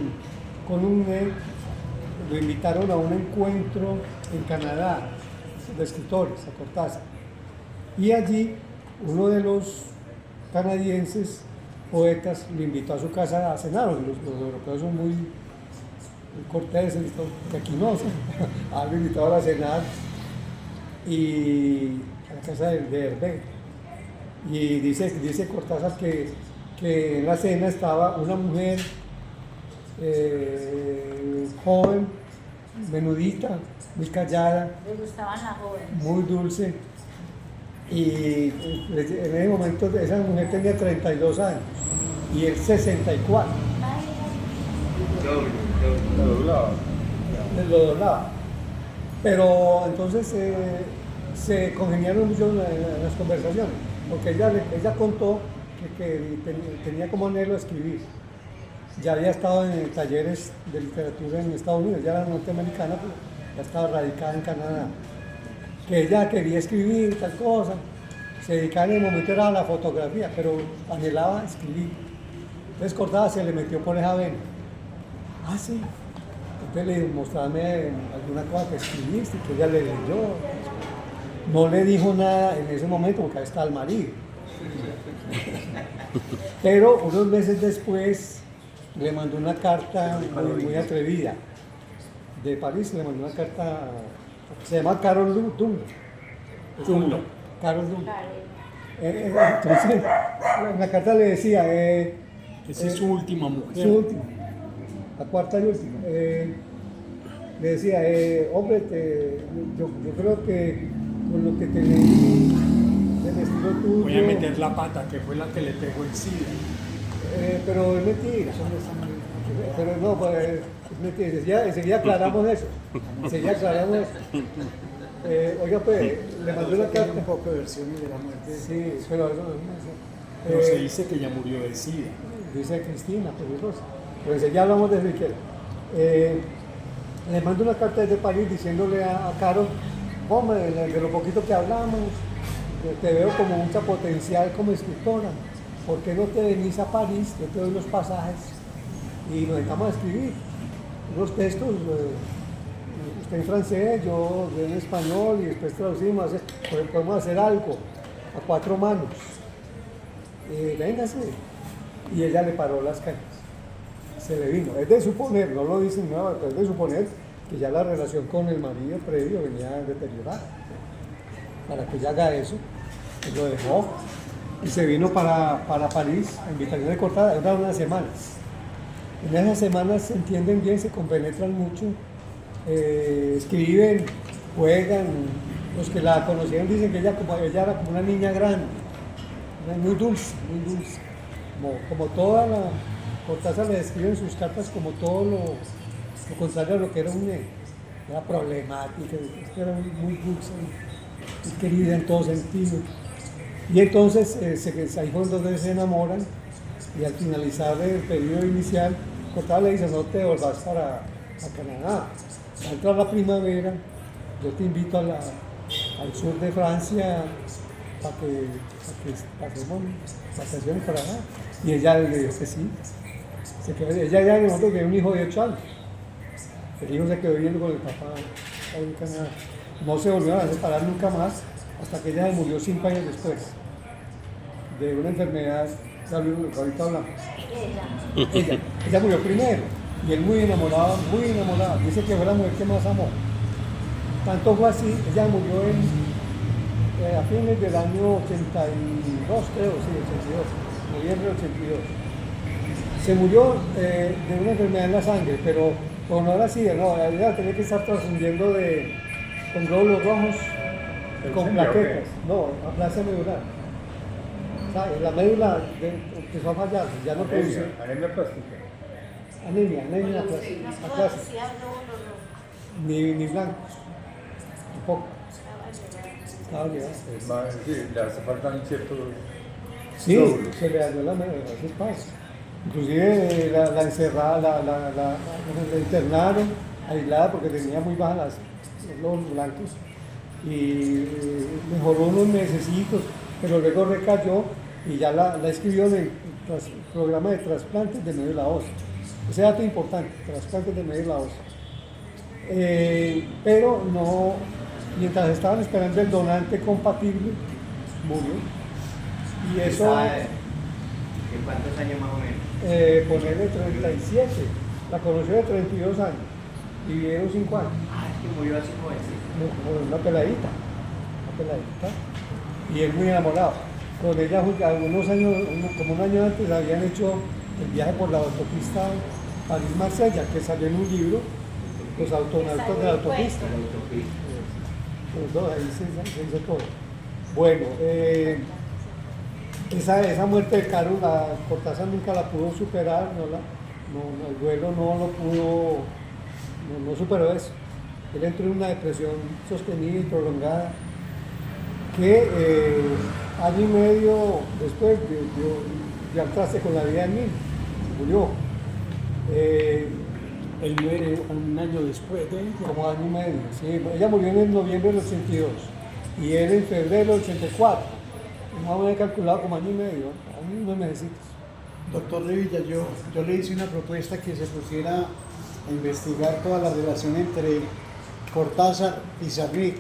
lo invitaron a un encuentro en Canadá de escritores, a Cortázar. Y allí uno de los canadienses poetas lo invitó a su casa a cenar. Los europeos son muy corteses, que aquí no, lo invitaron a cenar y a la casa de Hervé. Y dice Cortázar que en la cena estaba una mujer joven, menudita, muy callada, Le gustaban las jóvenes. muy dulce. Y en ese momento esa mujer tenía 32 años y él 64. Lo doblaba. Lo doblaba. Pero entonces se congeniaron mucho en las conversaciones, porque ella contó que tenía como anhelo escribir. Ya había estado en talleres de literatura en Estados Unidos, ya era norteamericana, pero ya estaba radicada en Canadá. Que ella quería escribir tal cosa, se dedicaba en el momento era a la fotografía, pero anhelaba escribir. Entonces Cortázar se le metió por esa vena. Ah, sí. Entonces le dijo, mostrame alguna cosa que escribiste, que ella le leyó. No le dijo nada en ese momento porque ahí estaba el marido. Pero unos meses después le mandó una carta muy atrevida. De París le mandó una carta, se llama Carol Dung. Carol Dung. Entonces, en la carta le decía, Esa es su última mujer. su última, la cuarta y última. Le decía, hombre, yo creo que con lo que te leí del estilo tuyo... Voy a meter la pata, que fue la que le pegó el SIDA. pero es mentira. Pero no, pues, es mentira. Enseguida aclaramos eso. Oiga, pues, le mandó una carta. Un poco de versiones de la muerte. Sí, pero eso Pero se dice que ella murió de SIDA. dice Cristina, peligrosa. Pero enseguida hablamos de eso si quiere. Le mando una carta desde París diciéndole a Carol, hombre, de lo poquito que hablamos, te veo como mucha potencial como escritora. ¿Por qué no te venís a París? Yo te doy los pasajes y nos dedicamos a escribir unos textos, usted en francés, yo en español y después traducimos, podemos hacer algo a cuatro manos. Véngase. y ella le paró las cañas. Se le vino. Es de suponer, no lo dicen nada, pero es de suponer que ya la relación con el marido previo venía deteriorada. Para que ella haga eso, pues lo dejó y se vino para París a invitación de Cortázar, eran unas semanas. En esas semanas se entienden bien, se compenetran mucho, escriben, juegan. Los que la conocieron dicen que ella era como una niña grande, muy dulce, muy dulce. Como toda la... Cortázar le describe en sus cartas como todo lo contrario a lo que era un negro. Era problemática, era muy dulce, muy querida en todo sentido. Y entonces ahí fue donde se enamoran y al finalizar el periodo inicial, Cortázar le dice: no te volvás para Canadá. Al entrar la primavera, yo te invito al sur de Francia para que pasemos vacaciones para allá. Y ella le dijo que sí. Ella ya en el momento tenía un hijo de 8 años. El hijo se quedó viviendo con el papá ahí en Canadá. No se volvieron a separar nunca más hasta que ella murió 5 años después de una enfermedad, ahorita hablamos. Ella murió primero y él muy enamorado. Dice que fue la mujer que más amó. Tanto fue así, ella murió a fines del año 82, creo, sí, 82, noviembre del 82. Se murió de una enfermedad en la sangre, pero no era así, no, ella tenía que estar transfundiendo con glóbulos rojos, con plaquetas, no, aplasia medular. O sea, la médula empezó a fallar, ya no produce. Anemia plástica. Anemia aplásica. Ni blancos, tampoco. Estaba ligado. Es más, sí, le hace falta ciertos... Sí, se le dañó la médula, así pasa. Inclusive la encerrada, la internaron, aislada porque tenía muy bajas los glóbulos blancos y mejoró unos mesecitos, pero luego recayó y ya la escribió en el programa de trasplantes de médula ósea. Ese dato es importante, trasplantes de médula ósea. Pero no, mientras estaban esperando el donante compatible, murió. Y eso... ¿En cuántos años más o menos? Ponerle 37, la conoció de 32 años y vivieron 5 años. Ah, es que murió así jovencito. Una peladita, y él muy enamorado. Con ella, algunos años, como un año antes, habían hecho el viaje por la autopista París-Marsella, que salió en un libro, Los autonautas de la autopista. Ahí se hizo todo. Bueno, esa muerte de Caro, Cortázar nunca la pudo superar, el duelo no lo pudo, no superó eso. Él entró en una depresión sostenida y prolongada que año y medio después dio al traste con la vida de Emil, murió. Él muere un año después de ella. Como año y medio, sí. Ella murió en el noviembre del 82 y él en febrero del 84. Más o menos calculado como año y medio, año y 9 meses. Doctor Revilla, yo le hice una propuesta que se pusiera a investigar toda la relación entre Cortázar y Pizarnik.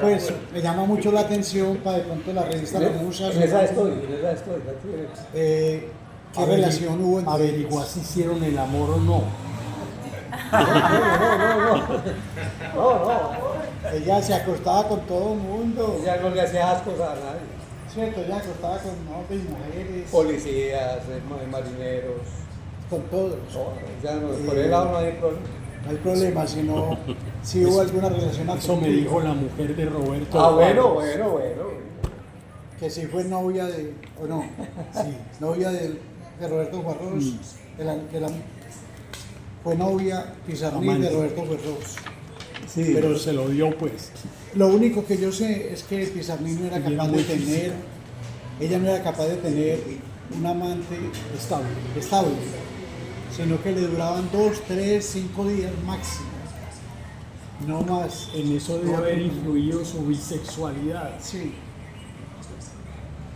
Pues me llama mucho la atención para de pronto la revista La Musa. En esa estoy. ¿Qué relación hubo entre Averiguar si hicieron el amor o no. No. Ella se acostaba con todo el mundo. Ella no le hacía ascos a nadie. Cierto, ella se acostaba con hombres y mujeres. Policías, marineros, Con todos. ya no, por el lado no hay problema. No hay problema, sino si hubo alguna relación Eso me afectiva. dijo la mujer de Roberto. Ah, bueno. Que si fue novia de, o no, sí, novia de Roberto Juarros, fue novia Pizarnik de Amante. Roberto Juarros. Sí, pero se lo dio pues. Lo único que yo sé es que Pizarnik no era Ella era capaz muy de tener, ella no era capaz de tener un amante estable, sino que le duraban 2, 3, 5 días máximo, no más. En eso debe haber influido su bisexualidad. Sí,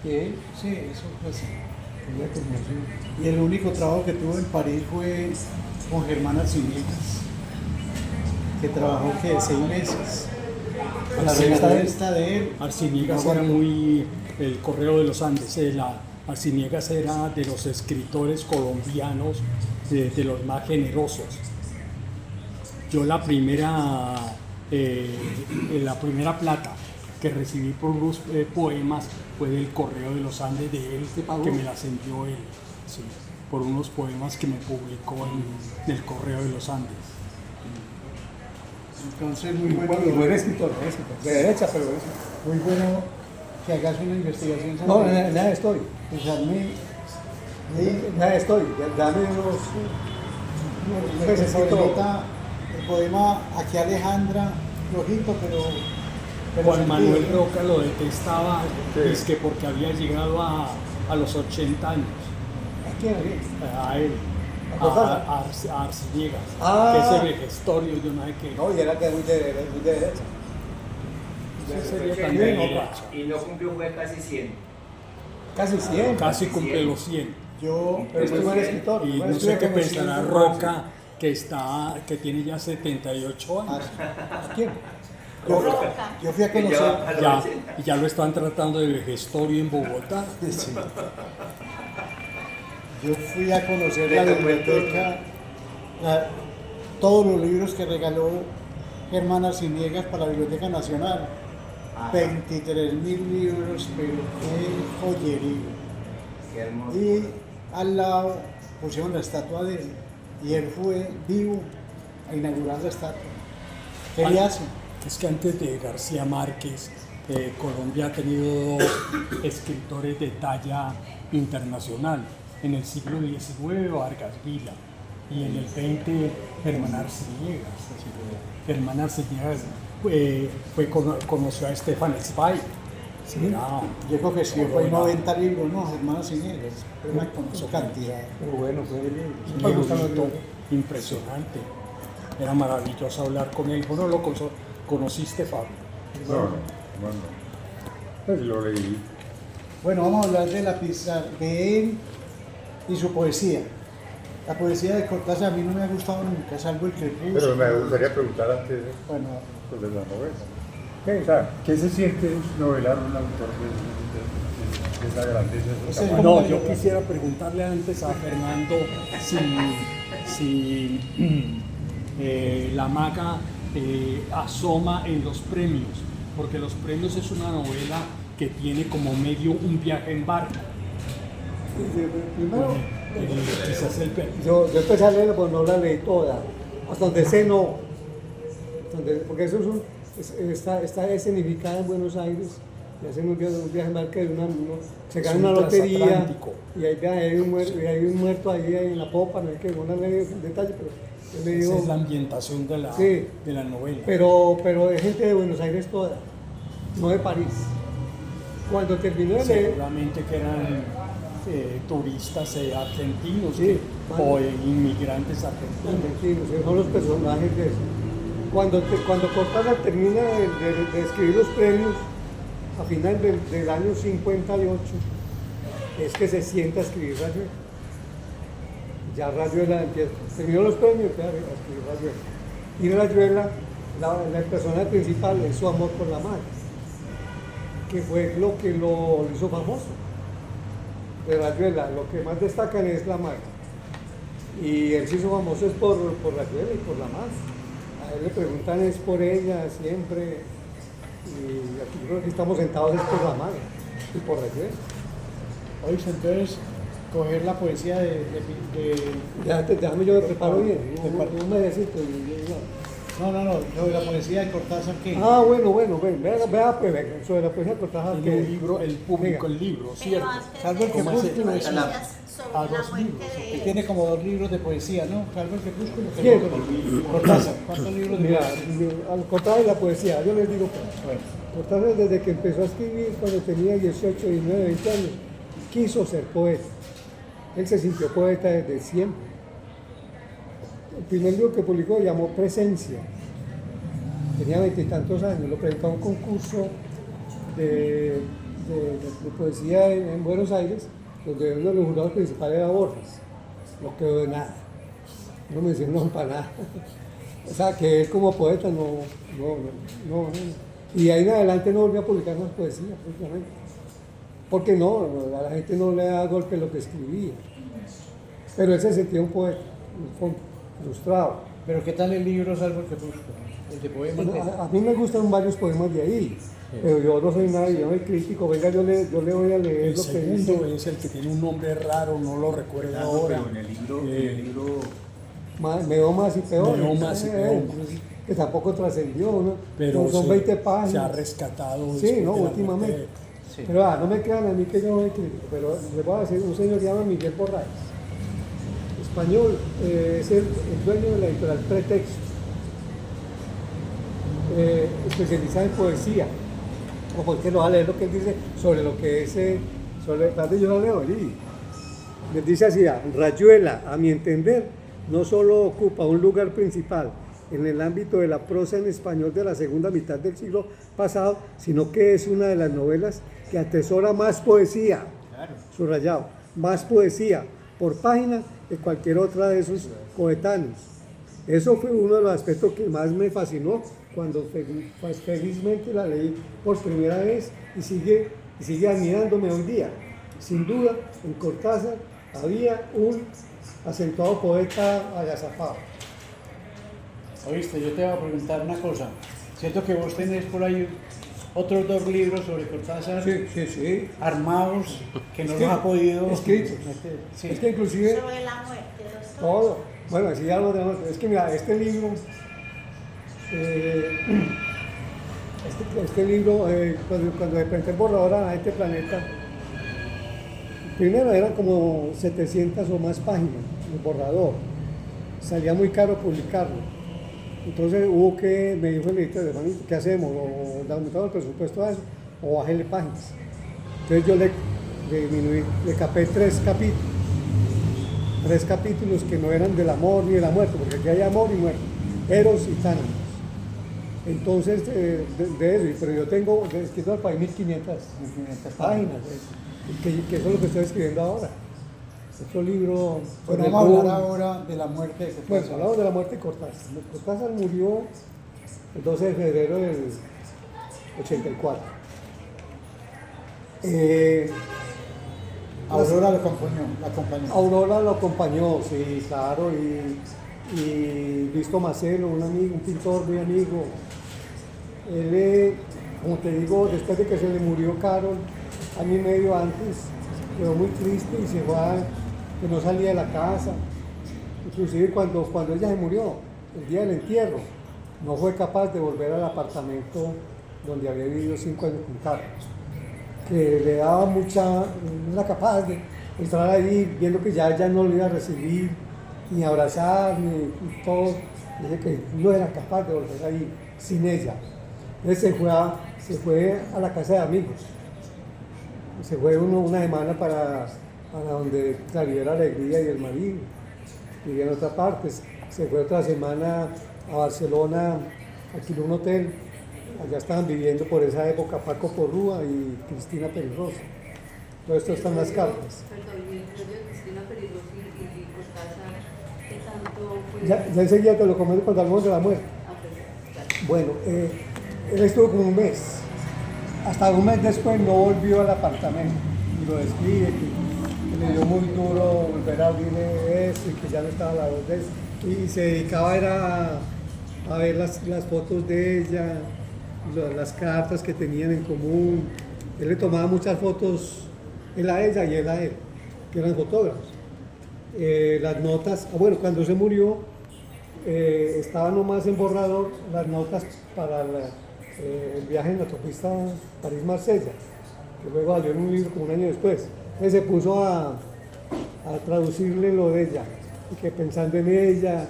¿Qué? sí, eso fue así. Y el único trabajo que tuvo en París fue con Germán Arciniegas, que trabajó que 6 meses. La revista de él. Arciniegas era muy el Correo de los Andes, Arciniegas era de los escritores colombianos de los más generosos. Yo la primera plata que recibí por unos poemas fue del Correo de los Andes de él, que me las envió él, sí, por unos poemas que me publicó en el Correo de los Andes. Entonces, muy bueno, Bueno, buen escritor, de derecha, pero es. muy bueno que hagas una investigación sobre No, nada estoy. pues a mí, Nada estoy. Dame unos. pues, el necesito- poema aquí Alejandra, flojito, pero Juan sentido. Manuel Roca lo detestaba, es que porque había llegado a los 80 años, ¿A quién? a él, ¿A Cortázar? a Arciniegas, Ah. que ese vejestorio, yo no sé qué. No, y era que muy de derecha. Ese sería tan Y- de derecha. Y no cumplió, fue casi 100. Casi 100. Casi cumple los 100. Yo, Pero es muy buen escritor. Y buen no sé qué escritor, pensará como siempre. Roca, que tiene ya 78 años. ¿Quién? yo, Roca. yo fui a Que conocer, ya- Ya lo están tratando de vejestorio en Bogotá. sí. Yo fui a conocer la Venga, cuento. biblioteca, todos los libros que regaló Germán Arciniegas para la Biblioteca Nacional. Ajá. 23.000 libros, pero qué joyería. Qué hermoso. Y al lado pusieron la estatua de él. Y él fue vivo a inaugurar la estatua. ¿Qué le hace? Es que antes de García Márquez, Colombia ha tenido dos escritores de talla internacional. En el siglo XIX, Vargas Vila, y en el XX, Germán Arciniegas. Germán Arciniegas conoció a Stefan Zweig. Era Yo creo que sí, fue Corona. 90 libros, ¿no? Germán Arciniegas. Una cantidad. Pero bueno, fue un erudito impresionante. Era maravilloso hablar con él. ¿Vos no lo conociste, Fabio? No, no. Pues lo leí. Bueno, vamos a hablar de la pizarra, de él y su poesía. La poesía de Cortázar a mí no me ha gustado nunca, salvo el crepúsculo. Pero me gustaría preguntar antes Bueno, pues, de la novela. O sea, ¿qué se siente novelar un autor de esa grandeza? de ese Ese es tamaño? como- No, yo quisiera preguntarle antes a Fernando si La Maga asoma en los premios, porque los premios es una novela que tiene como medio un viaje en barco. Primero, Quizás yo empecé a leerla, pues no la leí toda. Hasta donde sé, no. Porque eso está escenificada en Buenos Aires. Y hacen un viaje en barca de se Es gana un una lotería. transatlántico. Y hay un muerto ahí en la popa, no hay que no leí en detalle, pero yo le esa digo. es la ambientación de Sí. la novela. Pero es gente de Buenos Aires toda, no de París. Cuando terminó de leer, Seguramente que eran turistas argentinos Sí, o inmigrantes argentinos. argentinos, son los personajes de eso. Cuando Cortázar termina de escribir los premios, a final del año 58, es que se sienta a escribir Rayuela. Ya Rayuela empieza, terminó los premios, empieza a escribir Rayuela. Y Rayuela, el personaje principal es su amor por la madre, que fue lo que lo hizo famoso. De Rayuela, lo que más destacan es la madre. Y él se hizo famoso es por Rayuela y por la madre. A él le preguntan es por ella siempre. Y aquí creo que estamos sentados es por la madre y por Rayuela. oye, entonces, coger la poesía de Déjame yo reparo bien. Reparo. Un medecito. no, sobre la poesía de Cortázar, ¿qué? Ah, bueno, vea, pues venga, sobre la poesía de Cortázar Tiene un que libro, él publicó el libro, Pero ¿cierto? antes Salvo el de eso, crepúsculo, tú eso. decías sobre A la dos muerte libros, de Él él. tiene como 2 libros de poesía, ¿no? Salvo el crepúsculo. ¿Quién? Cortázar, ¿cuántos libros de mira, poesía? al Cortázar y la poesía, yo les digo pues. Bueno, Cortázar desde que empezó a escribir cuando tenía 18, 19, 20 años, quiso ser poeta. Él se sintió poeta desde siempre. El primer libro que publicó llamó Presencia. Tenía 20 y tantos años, lo presentó a un concurso de poesía en Buenos Aires, donde uno de los jurados principales era Borges. No quedó de nada. No mencionó para nada. O sea, que él como poeta no. Y de ahí en adelante no volvió a publicar más poesía, prácticamente. porque no, a la gente no le da golpe lo que escribía. Pero él se sentía un poeta, en el fondo, frustrado. Pero ¿qué tal el libro Salvo el Crepúsculo? El de poemas de... A mí me gustan varios poemas de ahí, pero yo no soy nadie, yo soy crítico. Venga, yo le voy a leer El lo que segundo dice. es el que tiene un nombre raro, no lo recuerdo Claro, ahora. pero en el libro Meomas y peores. Meomas y peores. Que tampoco trascendió, ¿no? Pero son se- 20 Se ha páginas. rescatado. Sí, después ¿no? de la Últimamente. muerte Sí. Pero no me crean a mí que yo no soy crítico, pero les voy a decir, un señor llama Miguel Borraes, español, es el dueño de la editorial Pretexto, especializada en poesía. O porque no va a leer lo que él dice sobre lo que es, tarde yo lo leo allí. Les dice así, Rayuela, a mi entender, no solo ocupa un lugar principal en el ámbito de la prosa en español de la segunda mitad del siglo pasado, sino que es una de las novelas que atesora más poesía, subrayado, más poesía por página que cualquier otra de sus coetáneos. Eso fue uno de los aspectos que más me fascinó cuando felizmente la leí por primera vez y sigue admirándome hoy día. Sin duda, en Cortázar había un acentuado poeta agazapado. Oíste, yo te voy a preguntar una cosa. Siento que vos tenés por ahí otros 2 libros sobre Cortázar Sí. armados que no Es los que- ha podido escritos. meter. Sí. Es que inclusive Sobre la muerte, doctor. todo, bueno, así ya lo demás, es que mira, este libro, cuando de repente el borrador a este planeta, primero eran como 700 o más páginas, el borrador, salía muy caro publicarlo. Entonces me dijo el editor, hermanito, ¿qué hacemos? ¿O le aumentamos el presupuesto a eso? ¿O bajéle páginas? Entonces yo le disminuí, le capé 3 capítulos. 3 capítulos que no eran del amor ni de la muerte, porque aquí hay amor y muerte, Eros y Tánatos. Entonces, de eso, pero yo tengo escrito para 1500 páginas, que eso es lo que estoy escribiendo ahora. Otro libro. Bueno, sobre vamos a hablar Boom. ahora de la muerte de Bueno, Cortázar. hablamos de la muerte de Cortázar. Cortázar murió el 12 de febrero del 84. Aurora lo acompañó. Aurora lo acompañó, sí, claro, y Luis Tomaselo, un amigo, un pintor muy amigo. Él, como te digo, después de que se le murió Carol, año y medio antes, quedó muy triste y se fue que no salía de la casa. Inclusive cuando ella se murió, el día del entierro, no fue capaz de volver al apartamento donde había vivido 5 años con Carlos, que le daba no era capaz de entrar ahí viendo que ya ella no lo iba a recibir, ni abrazar, ni todo. Dice que no era capaz de volver ahí sin ella. Entonces se fue a la casa de amigos. Se fue una semana para donde viviera Alegría y el marido. Vivía en otra parte. Se fue otra semana a Barcelona, alquiló un hotel. Allá estaban viviendo por esa época Paco Porrúa y Cristina Pelirrosa. Todo esto está en las cartas. Perdón, y el episodio de Cristina Pelirrosa y Cortázar, ¿qué tanto fue? Ya enseguida te lo comento cuando hablamos de la muerte. Claro. Bueno, él estuvo como un mes. Hasta un mes después no volvió al apartamento. Y lo describe, que le dio muy duro volver a abrir eso y que ya no estaba la voz de él. Y se dedicaba era a ver las fotos de ella, las cartas que tenían en común. Él le tomaba muchas fotos, él a ella y él a él, que eran fotógrafos. Las notas, bueno, cuando se murió, estaba nomás en borrador las notas para el viaje en la autopista París-Marsella, que luego salió en un libro como un año después. Entonces se puso a traducirle lo de ella, y que pensando en ella,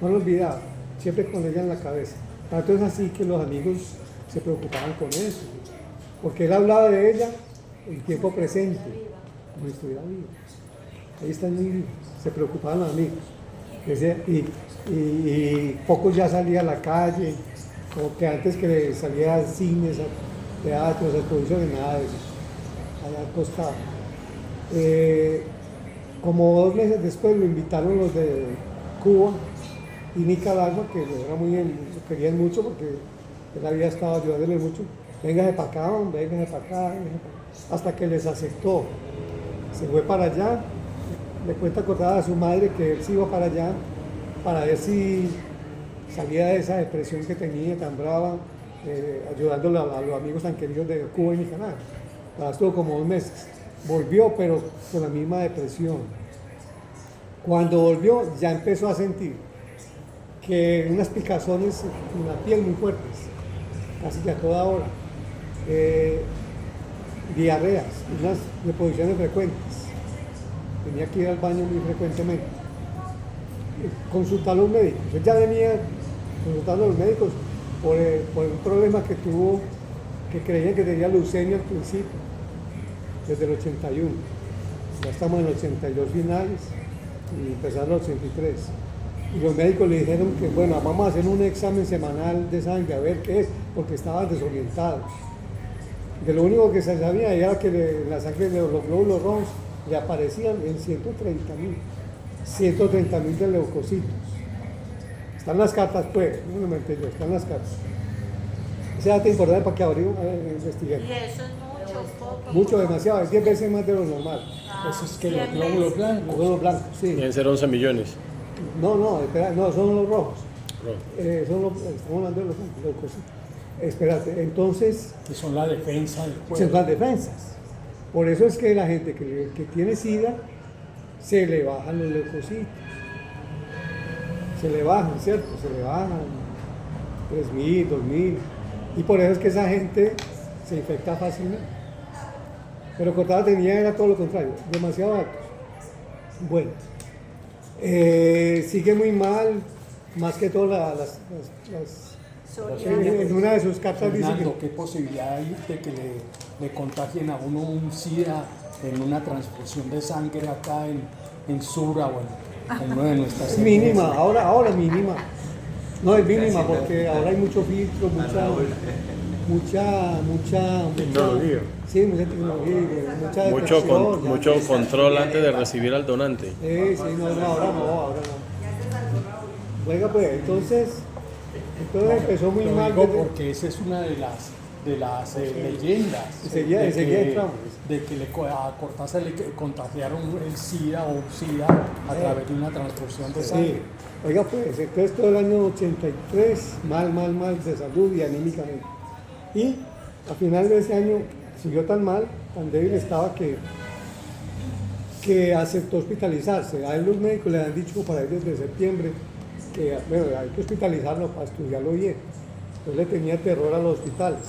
no lo olvidaba, siempre con ella en la cabeza. Tanto es así que los amigos se preocupaban con eso, porque él hablaba de ella en tiempo presente, como si estuviera viva. Ahí está el libro, se preocupaban los amigos. Y poco ya salía a la calle, como que antes que salía a cines, a teatros, a exposiciones, nada de eso, allá al costado. Como 2 meses después lo invitaron los de Cuba y Nicaragua, que lo querían mucho porque él había estado ayudándole mucho. Véngase para acá, véngase para acá, véngase para acá. hasta que les aceptó. Se fue para allá, le cuenta Cortázar a su madre que él se iba para allá para ver si salía de esa depresión que tenía tan brava, ayudándole a los amigos tan queridos de Cuba y Nicaragua. Estuvo como 2 meses. Volvió, pero con la misma depresión. Cuando volvió, ya empezó a sentir que unas picazones en la piel muy fuertes, casi que a toda hora, diarreas, unas reposiciones frecuentes. Tenía que ir al baño muy frecuentemente. Consultar a los médicos. Él ya venía consultando a los médicos por un problema que tuvo, que creían que tenía leucemia al principio, desde el 81. Ya estamos en el 82 finales y empezaron el 83. Y los médicos le dijeron que, bueno, vamos a hacer un examen semanal de sangre a ver qué es, porque estaban desorientados. De lo único que se sabía era que en la sangre de los glóbulos rojos le aparecían en 130.000 de leucocitos. Están las cartas, pues, no me inventé yo, están las cartas. Ese dato es importante para que abriguen, investiguen. Y eso es mucho, poco. Mucho, demasiado, es 10 veces más de lo normal. Eso es que los 100 glóbulos veces. blancos. Los glóbulos blancos, sí. Deben ser 11 millones. No, espera, no, son los rojos. Rojo. Estamos hablando de los leucocitos. Espérate, entonces, Que son la defensa del son cuerpo. las defensas. Por eso es que la gente que tiene SIDA se le bajan los leucocitos. Se le bajan, ¿cierto? Se le bajan 3.000, 2.000. Y por eso es que esa gente se infecta fácilmente. Pero Cortázar era todo lo contrario, demasiado altos. Bueno, sigue muy mal, más que todo en una de sus cartas dice Fernando, que... ¿qué posibilidad hay de que le contagien a uno un SIDA en una transfusión de sangre acá en Sura o en una de nuestras Es mínima, empresas? ahora es mínima. No es mínima porque ahora hay mucho filtro, mucha Tecnología. Sí, mucha tecnología, mucha detección, ya. Mucho control antes de recibir al donante. Sí, no, ahora no. Oiga, pues, entonces empezó muy Lo mal. digo porque esa es una de las leyendas Enseguida entramos. de que a Cortázar le contagiaron el SIDA o SIDA a través de una transfusión de Sí, sangre. oiga, pues, entonces todo el año 83, mal de salud y anímicamente. Y a final de ese año siguió tan mal, tan débil estaba que aceptó hospitalizarse. A él los médicos le han dicho para ir desde septiembre que, bueno, hay que hospitalizarlo para estudiarlo bien. Entonces le tenía terror a los hospitales,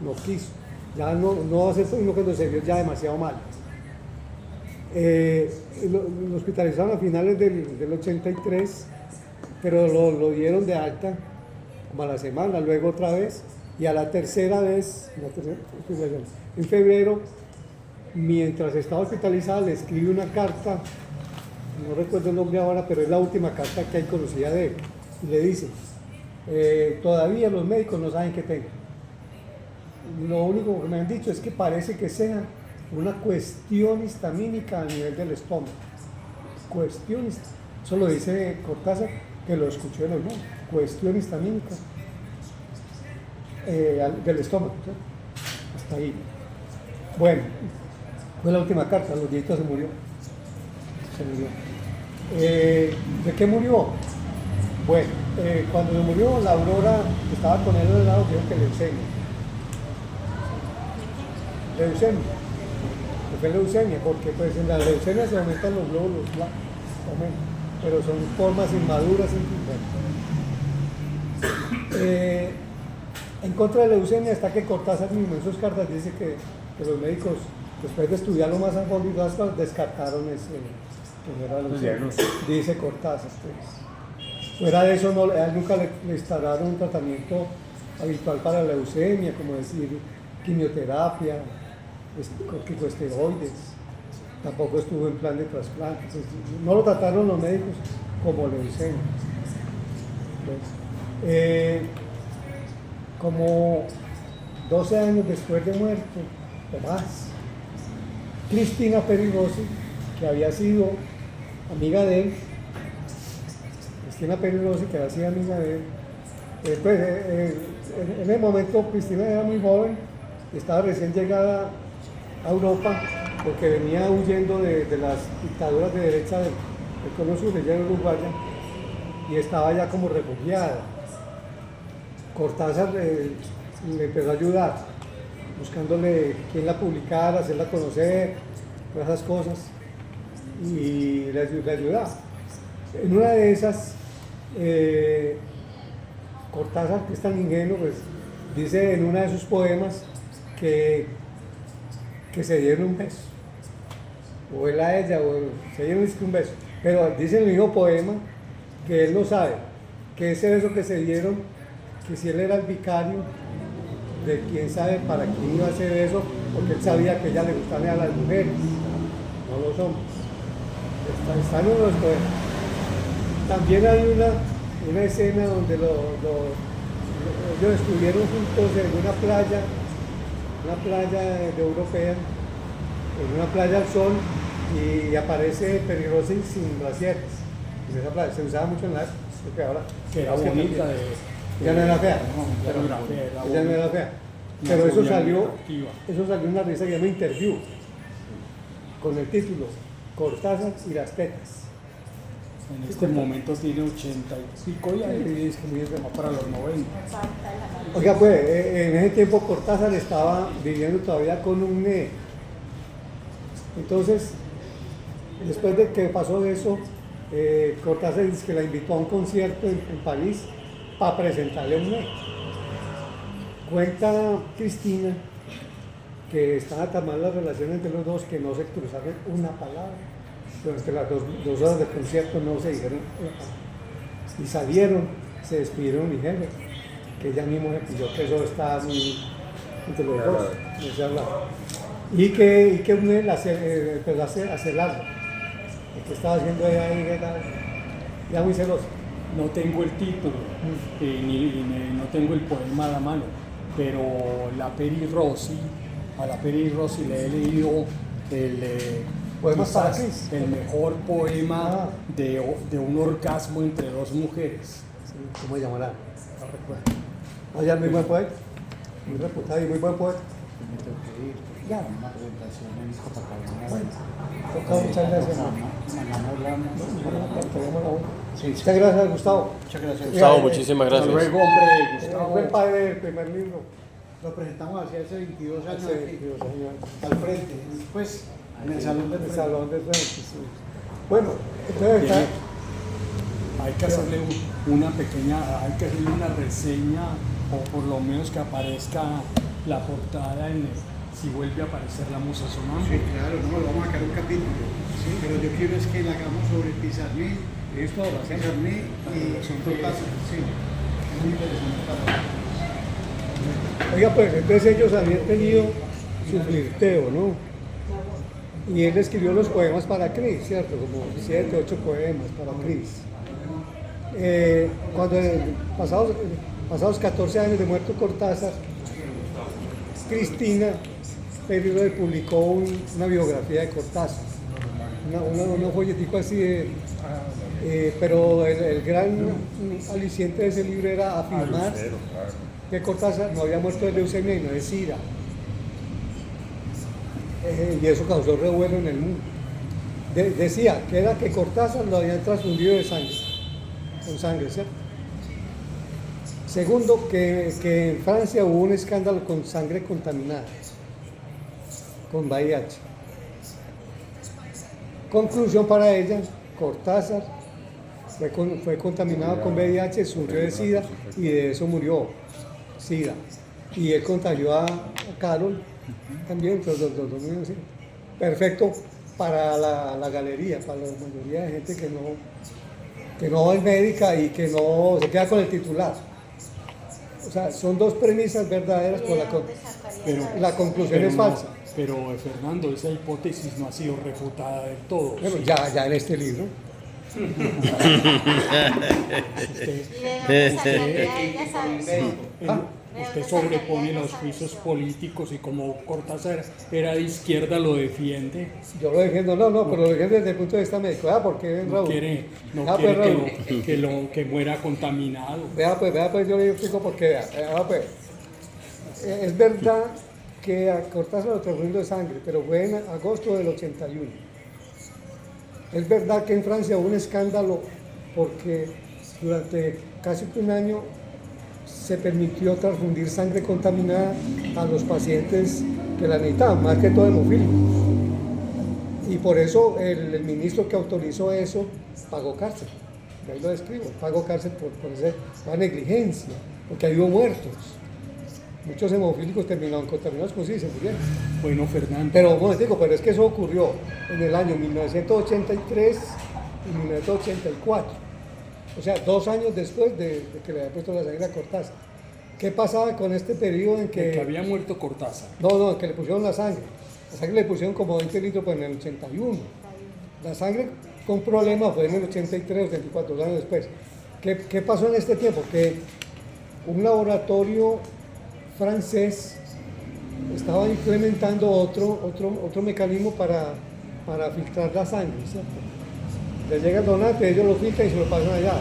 no quiso. Ya no aceptó, sino cuando se vio ya demasiado mal. Lo hospitalizaron a finales del 83, pero lo dieron de alta como a la semana, luego otra vez, y a la tercera vez, en febrero, mientras estaba hospitalizada, le escribe una carta, no recuerdo el nombre ahora, pero es la última carta que hay conocida de él, y le dice, todavía los médicos no saben qué tengo. Lo único que me han dicho es que parece que sea una cuestión histamínica a nivel del estómago. Cuestión histamínica. Eso lo dice Cortázar, que lo escuchó en el mundo. Cuestión histamínica del estómago. ¿Sí? Hasta ahí. Bueno, fue la última carta, los días se murió. ¿De qué murió? Bueno, cuando se murió, la Aurora, que estaba con él al lado, dijo que leucemia. Leucemia. ¿Por qué leucemia? Porque pues en la leucemia se aumentan los glóbulos blancos, pero son formas inmaduras. En contra de leucemia está que Cortázar mismo en sus cartas dice que los médicos, después de estudiarlo más a fondo y todas las cosas, descartaron que era leucemia. Dice Cortázar. Pues. Fuera de eso, a él nunca le instalaron un tratamiento habitual para la leucemia, como decir quimioterapia, corticosteroides, tampoco estuvo en plan de trasplante, no lo trataron los médicos como leucemia. Como 12 años después de muerto, o más, Cristina Peri Rossi, que había sido amiga de él, en ese momento Cristina era muy joven, estaba recién llegada a Europa porque venía huyendo de las dictaduras de derecha del cono sur, ella era uruguaya, y estaba ya como refugiada. Cortázar le empezó a ayudar, buscándole quién la publicara, hacerla conocer, todas esas cosas, y le ayudaba. En una de esas, Cortázar, que es tan ingenuo, pues dice en uno de sus poemas que se dieron un beso, o él a ella, o se dieron un beso, pero dice en el mismo poema que él no sabe que ese beso que se dieron, que si él era el vicario de quién sabe para quién iba a hacer eso, porque él sabía que a ella le gustaban a las mujeres, no los hombres. Está en uno de los poemas. También hay una escena donde ellos estuvieron juntos en una playa de europea, en una playa al sol, y aparece Pelirrosi sin brasieres. En esa playa se usaba mucho en la época, porque ahora Que era bonita ya no era fea, pero era ella no era fea. Una Pero eso rubia salió atractiva. en una revista que se llama Interview, con el título Cortázar y las tetas. En este momento tiene 80 y pico ya, y es que va para los 90. Oiga, pues, en ese tiempo Cortázar estaba viviendo todavía con un nene. Entonces, después de que pasó eso, Cortázar dice que la invitó a un concierto en París para presentarle un nene. Cuenta Cristina que estaban tan mal las relaciones entre los dos que no se cruzaron una palabra. Durante las dos horas de concierto no se dijeron una palabra. Y salieron, se despidieron y dijeron que ella misma le pidió que eso estaba muy entre los dos, no se hablaba. Y que un él empezó a celarlo. Que estaba haciendo ella ahí, ya muy celoso. No tengo el título, no tengo el poema a la mano, pero a la Peri Rossi le he leído Poemas para quizás Cris. el mejor poema de un orgasmo entre dos mujeres. Sí, ¿cómo se llamará? No recuerdo. Allá muy buen poeta, muy reputado y muy buen poeta. Ya. Tocado, muchas gracias. Muchas gracias, Gustavo. Muchas gracias. Gustavo, muchísimas Hasta gracias. luego, hombre, Gustavo. Fue el padre del primer libro. Lo presentamos hace 22 años Hace aquí, 22 años. al frente, pues en el salón del El frente. salón de frente, sí. Bueno, entonces está. Hay que hacerle hay que hacerle una reseña, o por lo menos que aparezca la portada si vuelve a aparecer la musa Sí, sonámbula. claro, no, lo vamos a sacar un capítulo. Sí, pero yo quiero es que la hagamos sobre Pizarnik, Esto ahora sí. Pizarnik y Cortázar. Sí, es muy interesante para Oiga, pues entonces ellos habían tenido su flirteo, ¿no? Y él escribió los poemas para Cris, ¿cierto? Como 7, 8 poemas para Cris. Cuando pasados 14 años de muerto Cortázar, Cristina Pelirrosi publicó una biografía de Cortázar, una folletico así pero el gran aliciente de ese libro era afirmar que Cortázar no había muerto de leucemia y no de SIDA. Y eso causó revuelo en el mundo. Decía que era que Cortázar lo habían transfundido de sangre, con sangre, ¿cierto? Segundo, que en Francia hubo un escándalo con sangre contaminada, con VIH. Conclusión para ella, Cortázar fue contaminado con VIH, sufrió de SIDA y de eso murió SIDA. Y él contagió a Carol también, los dos murieron SIDA. Perfecto para la galería, para la mayoría de gente que no es médica y que no se queda con el titular. O sea, son dos premisas verdaderas por la conclusión es falsa. Pero Fernando, esa hipótesis no ha sido refutada del todo. Bueno, ¿sí? ya en este libro. Usted sobrepone los juicios políticos y como Cortázar era de izquierda lo defiende. Yo lo defiendo, no, pero lo defiendo desde el punto de vista médico. ¿Por qué, No Raúl? quiere Raúl. que muera contaminado. Vea pues, yo le explico por qué. Vea pues. Es verdad que a Cortázar lo transfusión de sangre, pero fue en agosto del 81. Es verdad que en Francia hubo un escándalo porque durante casi un año se permitió transfundir sangre contaminada a los pacientes que la necesitaban, más que todo hemofílicos. Y por eso el ministro que autorizó eso pagó cárcel. Ahí lo describo, pagó cárcel por esa negligencia, porque ha habido muertos. Muchos hemofílicos terminaron contaminados con sí y se murieron. Bueno, Fernando. Pero, pero es que eso ocurrió en el año 1983 y 1984. O sea, 2 años después de que le había puesto la sangre a Cortázar. ¿Qué pasaba con este periodo en Que había muerto Cortázar. No, que le pusieron la sangre. La sangre le pusieron como 20 litros pues, en el 81. La sangre con problema fue en el 83, 84, 2 años después. ¿Qué pasó en este tiempo? Que un laboratorio francés estaba implementando otro mecanismo para filtrar la sangre, ¿cierto? Le llega el donante, ellos lo filtran y se lo pasan allá.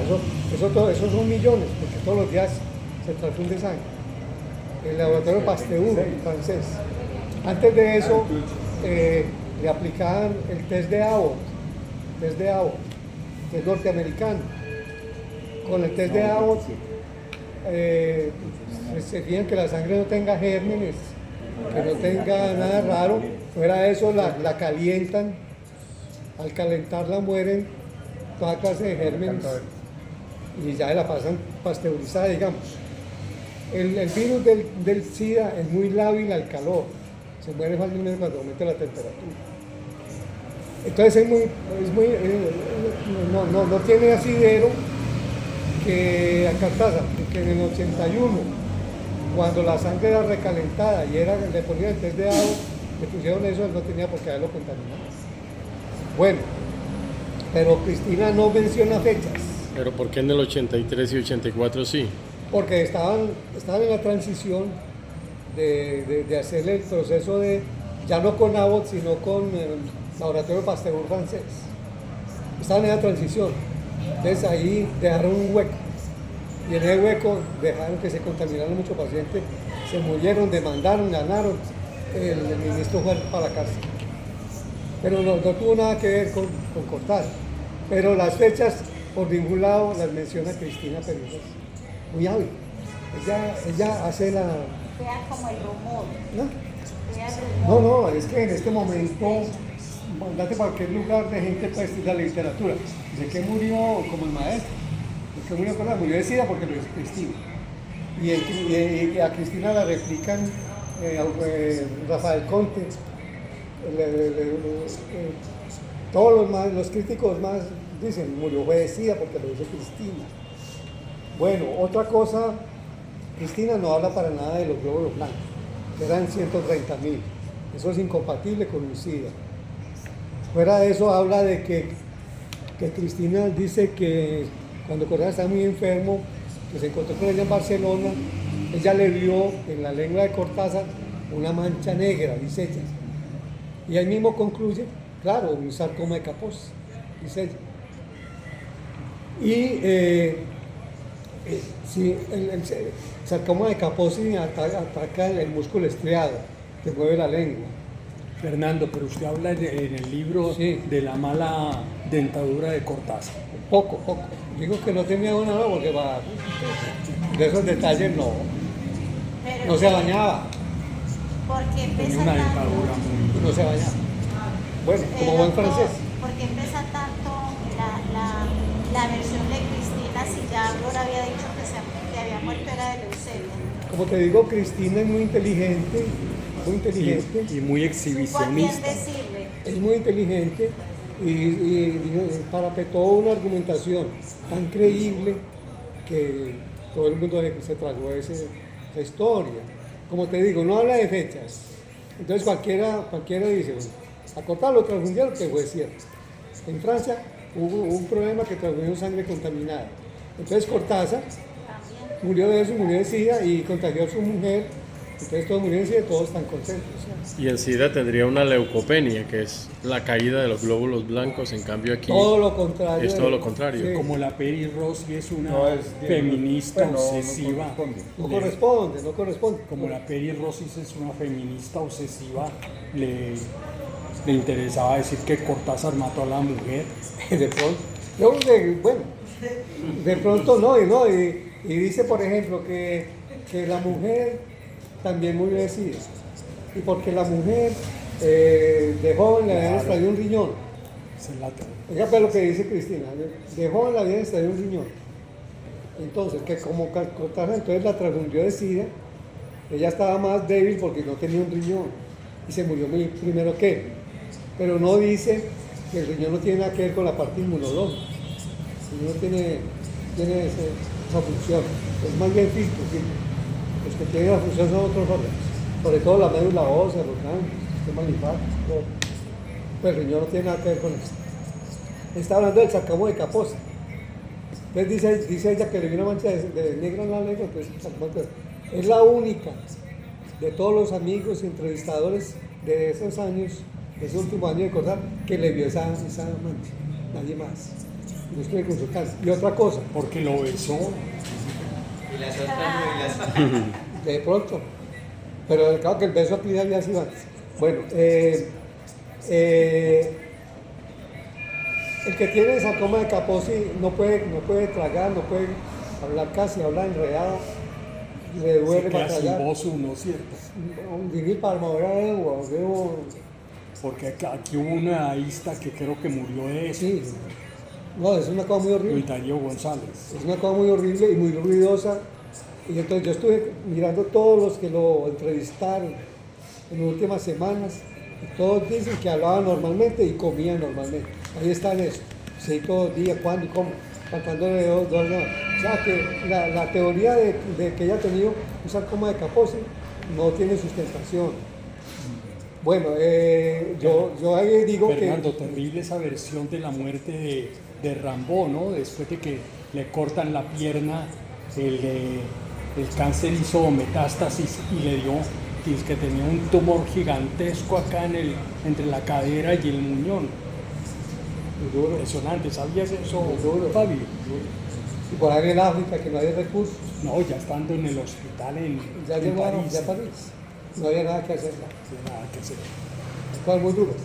Eso son millones, porque todos los días se transfunde sangre. El laboratorio Pasteur francés. Antes de eso, le aplicaban el test de Abbott, que es norteamericano. Con el test de Abbott se fijan que la sangre no tenga gérmenes, que no tenga nada raro. Fuera de eso, la calientan. Al calentarla mueren toda clase de gérmenes y ya la pasan pasteurizada, digamos. El virus del SIDA es muy lábil al calor, se muere fácilmente cuando aumenta la temperatura. Entonces no tiene asidero que a Cortázar, que en el 81, cuando la sangre era recalentada y le ponían el test de agua, le pusieron eso, él no tenía por qué haberlo contaminado. Bueno, pero Cristina no menciona fechas. Pero ¿por qué en el 83 y 84 sí? Porque estaban en la transición de hacer el proceso ya no con Abbott, sino con el laboratorio Pasteur francés. Estaban en la transición. Entonces ahí dejaron un hueco. Y en ese hueco dejaron que se contaminaran muchos pacientes, se murieron, demandaron, ganaron. El ministro fue para la cárcel. Pero no tuvo nada que ver con Cortázar. Pero las fechas, por ningún lado, las menciona Cristina Peluso. Muy hábil. Ella hace la... Vea como el rumor. ¿No? Vea el rumor. No, es que en este momento, andate para cualquier lugar de gente pues, de la literatura. Dice que murió como el maestro. El que murió de SIDA porque lo dice Cristina. Y a Cristina la replican Rafael Conte. Todos los críticos más dicen, murió fue de SIDA porque lo dice Cristina. Bueno, otra cosa, Cristina no habla para nada de los glóbulos blancos, que eran 130.000. Eso es incompatible con un SIDA. Fuera de eso, habla de que Cristina dice que cuando Cortázar estaba muy enfermo, que se encontró con ella en Barcelona, ella le vio en la lengua de Cortázar una mancha negra, dice ella. Y ahí mismo concluye, claro, un sarcoma de Kaposi, dice ella. Y sí, el sarcoma de Kaposi ataca el músculo estriado, que mueve la lengua. Fernando, pero usted habla en el libro Sí. de la mala dentadura de Cortázar. Poco. Digo que no tenía una, no, porque de esos detalles no. Pero No se bañaba, porque Tenía pesa una tanto. dentadura muy... no se bañaba. Bueno, como buen francés. ¿Por qué pesa tanto la versión de Cristina si ya Aurora había dicho que había muerto era de leucemia? Como te digo, Cristina es muy inteligente, y muy ¿Supo a quién exhibicionista. decirle? es muy inteligente y parapetó una argumentación tan creíble que todo el mundo se tragó esa historia. Como te digo, no habla de fechas. Entonces cualquiera dice, bueno, a Cortázar lo transfundieron, que fue cierto. En Francia hubo un problema que transfundió sangre contaminada. Entonces Cortázar murió de eso, murió de SIDA y contagió a su mujer Entonces todos murieron y todos están contentos. ¿sí? Y en SIDA tendría una leucopenia, que es la caída de los glóbulos blancos, en cambio aquí Todo lo contrario. es todo lo contrario. Sí. Como la Peri Rossi es una No es- feminista bueno, no obsesiva. corresponde. No corresponde. Como la Peri Rossi es una feminista obsesiva, le interesaba decir que Cortázar mató a la mujer. De pronto. Yo creo que, bueno, de pronto no. Y dice, por ejemplo, que la mujer también murió de SIDA. Y porque la mujer de joven le habían extraído un riñón. Esa es la- Oiga, pues lo que dice Cristina, de joven le habían extraído un riñón. Entonces, que como Cortázar entonces la transfundió de SIDA, ella estaba más débil porque no tenía un riñón y se murió muy primero que él. Pero no dice que el riñón no tiene nada que ver con la parte inmunológica. El riñón tiene esa función. Es más bien físico. Los que tienen la función son otros órganos. Sobre todo la médula ósea, los ganglios, el sistema linfático. Todo. Pues el riñón no tiene nada que ver con eso. Está hablando del sarcoma de Kaposi. Entonces dice ella que le vio una mancha de negra en la lengua, entonces es la única de todos los amigos y entrevistadores de esos años, de esos últimos años de Cortázar, que le vio esa mancha, nadie más. No estoy consultando. Y otra cosa, Porque lo besó. Y las otras novelas. de pronto, pero claro que el beso a Pina había sido antes. Bueno, el que tiene sarcoma de Kaposi no puede tragar, no puede hablar casi, habla enredado, le Se duele queda sin batallar. voz uno, ¿cierto? Un vinil para mover o Porque aquí hubo una ista que creo que murió de eso, sí. No, es una cosa muy horrible. Luis Darío González. Es una cosa muy horrible y muy ruidosa. Y entonces yo estuve mirando todos los que lo entrevistaron en las últimas semanas. Y todos dicen que hablaba normalmente y comía normalmente. Ahí está en eso. Sí, todo el día, cuándo y cómo. Faltándole dos no. O sea que la teoría de que ella ha tenido un sarcoma de Kaposi no tiene sustentación. Bueno, yo ahí digo Fernando, terrible esa versión de la muerte de Rambo, ¿no? Después de que le cortan la pierna, el cáncer hizo metástasis y le dio, dice que tenía un tumor gigantesco acá entre la cadera y el muñón. muy duro. Impresionante, ¿sabías eso, Muy duro. Fabio? Y por ahí en África que no hay recursos. No, ya estando en el hospital en Llegaron París. ya a París. No había nada que hacer. No hay nada que hacer. Cosas muy duras.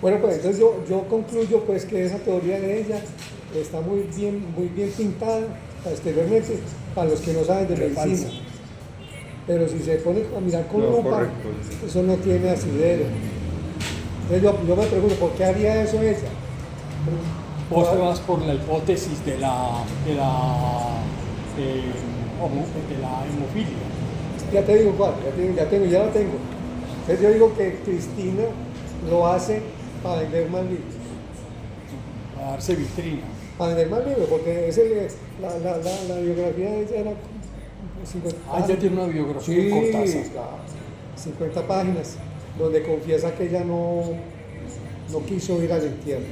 Bueno, pues entonces yo concluyo pues que esa teoría de ella está muy bien pintada exteriormente para los que no saben de Pero medicina. falsa. Pero si se pone a mirar con No, lupa, correcto. eso no tiene asidero. Entonces yo me pregunto, ¿por qué haría eso ella? Vos te vas por la hipótesis de la hemofilia. Ya te digo cuál, ya la tengo. Entonces yo digo que Cristina lo hace para vender más libros. A darse vitrina. Para vender más libros, porque la biografía de ella era 50 Ah, ya tiene una biografía Sí, de Cortázar. claro, 50 páginas, donde confiesa que ella no quiso ir al entierro.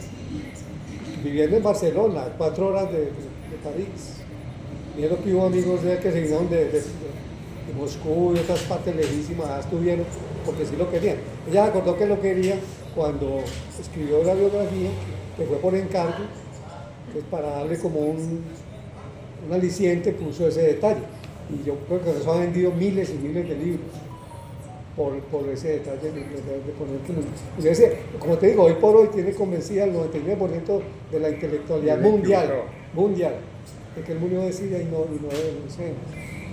Viviendo en Barcelona, 4 horas de París. Viendo que hubo amigos de ella que se vinieron de Moscú y otras partes lejísimas, estuvieron, porque sí lo querían. Ella se acordó que lo quería cuando escribió la biografía, que fue por encargo, pues para darle como un aliciente, puso ese detalle. Y yo creo que eso ha vendido miles y miles de libros por ese detalle de poner que ese, como te digo, hoy por hoy tiene convencida el 99% de la intelectualidad Bien mundial, equivocado. mundial, de que el mundo decide y no debe ser.